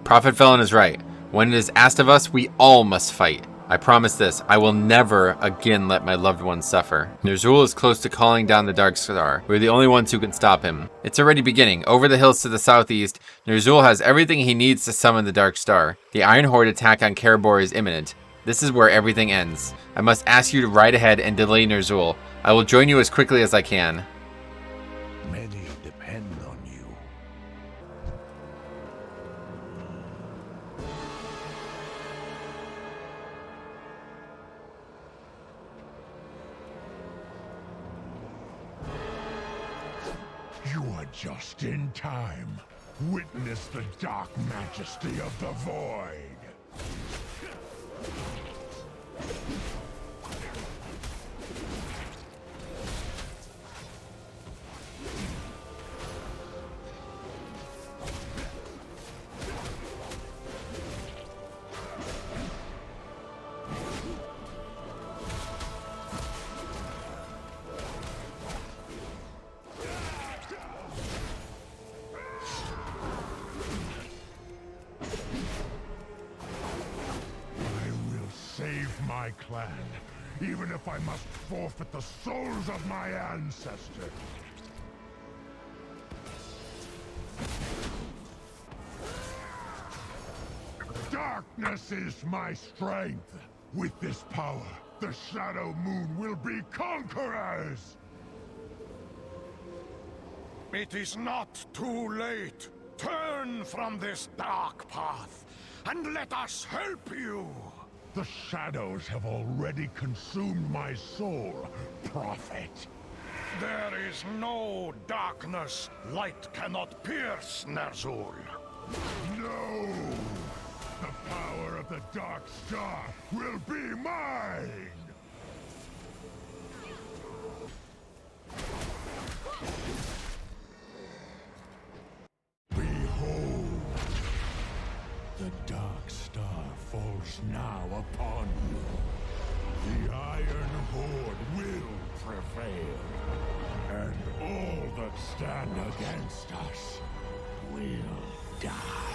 Prophet Velen is right. When it is asked of us, we all must fight. I promise this, I will never again let my loved ones suffer. Ner'zhul is close to calling down the Dark Star. We're the only ones who can stop him. It's already beginning. Over the hills to the southeast, Ner'zhul has everything he needs to summon the Dark Star. The Iron Horde attack on Karabor is imminent. This is where everything ends. I must ask you to ride ahead and delay Ner'zhul. I will join you as quickly as I can. Many depend on you. You are just in time. Witness the dark majesty of the void. My clan, even if I must forfeit the souls of my ancestors. Darkness is my strength. With this power, the Shadowmoon will be conquerors! It is not too late. Turn from this dark path, and let us help you. The shadows have already consumed my soul, Prophet. There is no darkness light cannot pierce, Ner'zhul. No! The power of the Dark Star will be mine! Behold! The Dark Star falls now upon you. The Iron Horde will prevail. And all that stand against us will die.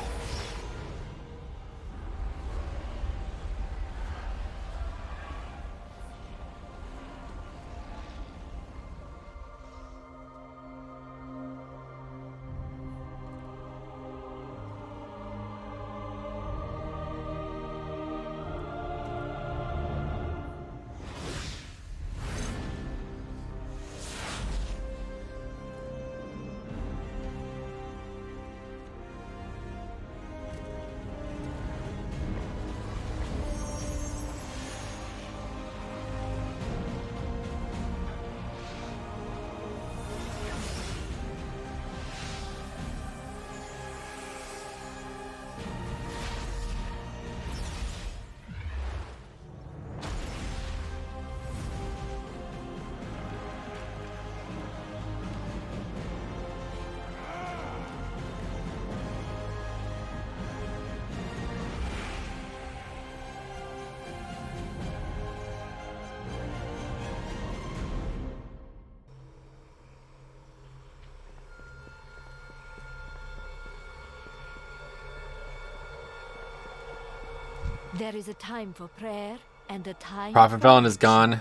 There is a time for prayer and a time Prophet for Velen is action. gone,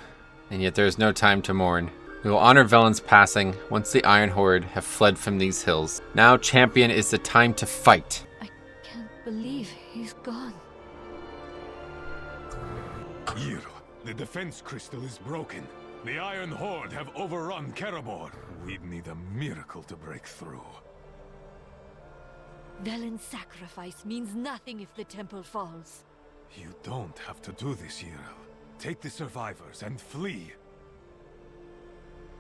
and yet there is no time to mourn. We will honor Velen's passing once the Iron Horde have fled from these hills. Now, champion, is the time to fight. Can't believe he's gone. Hero, the defense crystal is broken. The Iron Horde have overrun Karabor. We'd need a miracle to break through. Velen's sacrifice means nothing if the temple falls. You don't have to do this, Hero. Take the survivors and flee.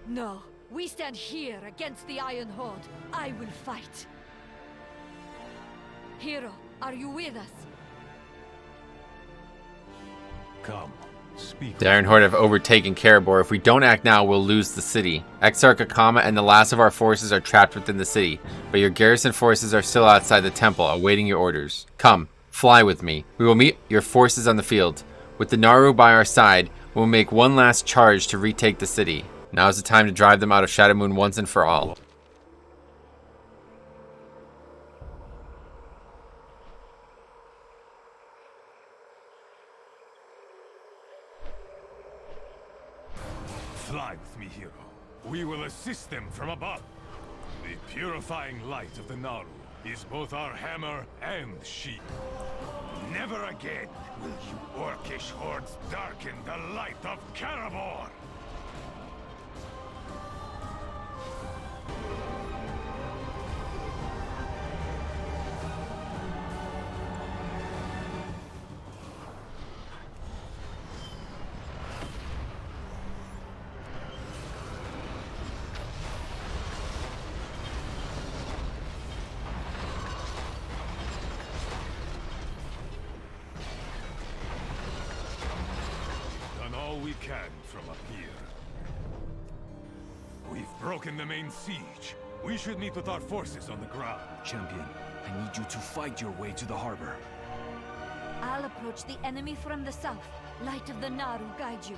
No, we stand here against the Iron Horde. I will fight. Hero, are you with us? Come, speak. The Iron Horde have overtaken Karabor. If we don't act now, we'll lose the city. Exarch Akama and the last of our forces are trapped within the city, but your garrison forces are still outside the temple, awaiting your orders. Come, fly with me. We will meet your forces on the field. With the Naru by our side, we'll make one last charge to retake the city. Now is the time to drive them out of Shadowmoon once and for all. Fly with me, Hero. We will assist them from above. The purifying light of the Naru is both our hammer and shield. Never again will you orcish hordes darken the light of Karabor! We can from up here. We've broken the main siege. We should meet with our forces on the ground. Champion, I need you to fight your way to the harbor. I'll approach the enemy from the south. Light of the Naru guide you.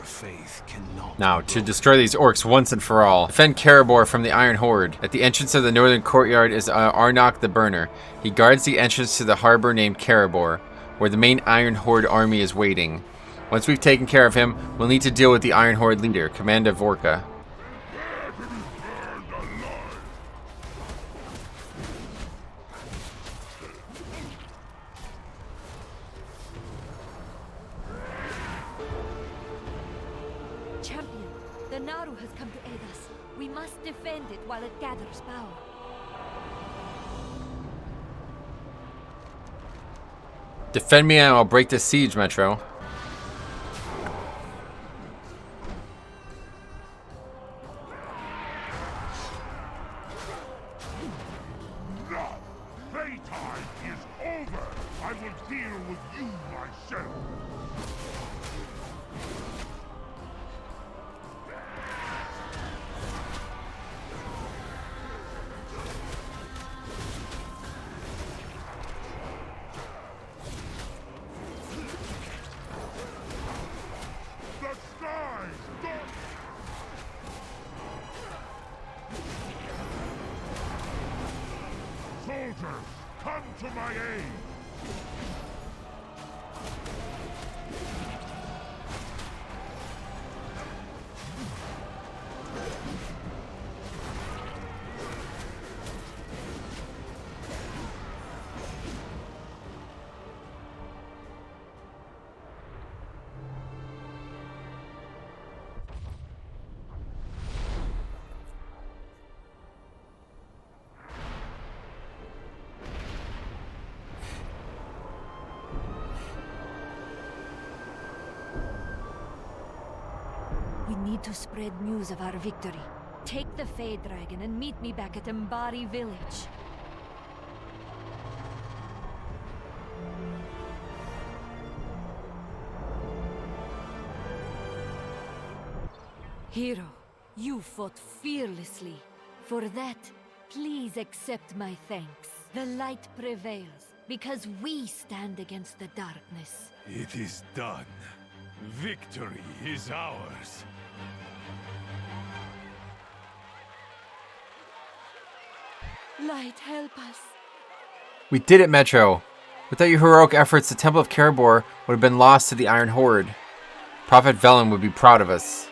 Faith cannot. Now, to destroy these orcs once and for all. Defend Karabor from the Iron Horde. At the entrance of the northern courtyard is Arnok the Burner. He guards the entrance to the harbor named Karabor, where the main Iron Horde army is waiting. Once we've taken care of him, we'll need to deal with the Iron Horde leader, Commander Vorka. The Naru has come to aid us. We must defend it while it gathers power. Defend me and I'll break the siege, Metro. No! Playtime is over! I will deal with you myself! Soldiers, come to my aid! need to spread news of our victory. Take the Fey Dragon and meet me back at Embari Village. Hero, you fought fearlessly. For that, please accept my thanks. The light prevails, because we stand against the darkness. It is done. Victory is ours. Light, help us. We did it, Metro. Without your heroic efforts, the Temple of Karabor would have been lost to the Iron Horde. Prophet Velen would be proud of us.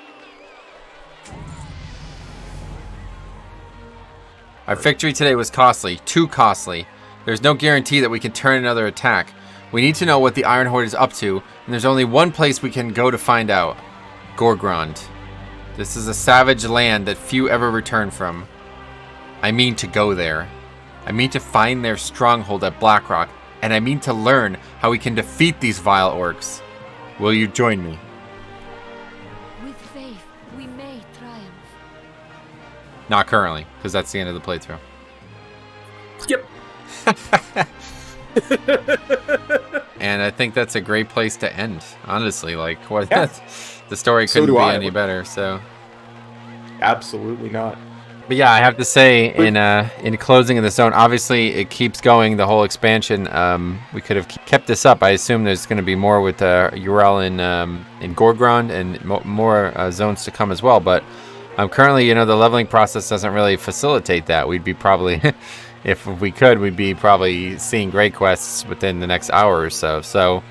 Our victory today was costly, too costly. There's no guarantee that we can turn another attack. We need to know what the Iron Horde is up to, and there's only one place we can go to find out. Gorgrond. This is a savage land that few ever return from. I mean to go there. I mean to find their stronghold at Blackrock, and I mean to learn how we can defeat these vile orcs. Will you join me? With faith, we may triumph. Not currently, because that's the end of the playthrough. Skip. And I think that's a great place to end. Honestly, like what? Yeah. The story couldn't be any better. So, absolutely not. But yeah, I have to say, in closing of the zone, obviously it keeps going. The whole expansion. We could have kept this up. I assume there's going to be more with Urel in Gorgrond and more zones to come as well. But currently, the leveling process doesn't really facilitate that. We'd be probably, if we could, we'd be probably seeing great quests within the next hour or so. So,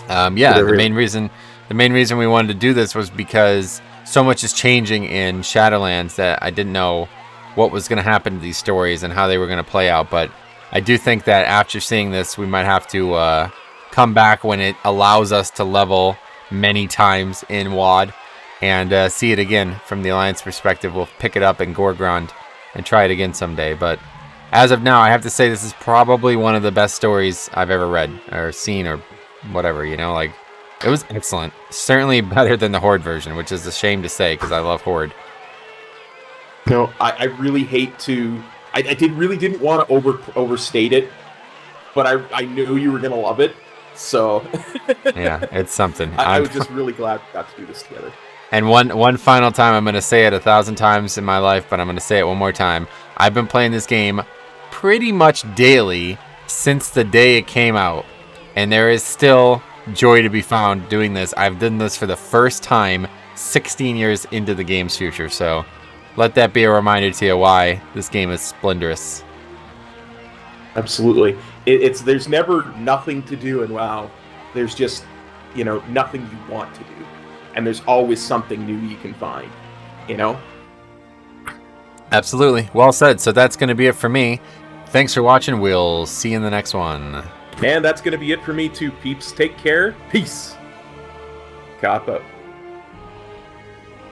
yeah, the main reason we wanted to do this was because so much is changing in Shadowlands that I didn't know what was going to happen to these stories and how they were going to play out. But I do think that after seeing this, we might have to come back when it allows us to level many times in WoD and see it again from the Alliance perspective. We'll pick it up in Gorgrond and try it again someday. But as of now, I have to say this is probably one of the best stories I've ever read or seen or whatever, like... It was excellent. Certainly better than the Horde version, which is a shame to say because I love Horde. No, I really hate to... I really didn't want to overstate it, but I knew you were going to love it, so... Yeah, it's something. I was just really glad we got to do this together. And one final time, I'm going to say it 1,000 times in my life, but I'm going to say it one more time. I've been playing this game pretty much daily since the day it came out, and there is still... joy to be found doing this. I've done this for the first time 16 years into the game's future, so let that be a reminder to you why this game is splendorous. Absolutely. There's never nothing to do in WoW. There's just, nothing you want to do. And there's always something new you can find, Absolutely. Well said. So that's going to be it for me. Thanks for watching. We'll see you in the next one. And that's going to be it for me too, peeps. Take care. Peace. Cop up.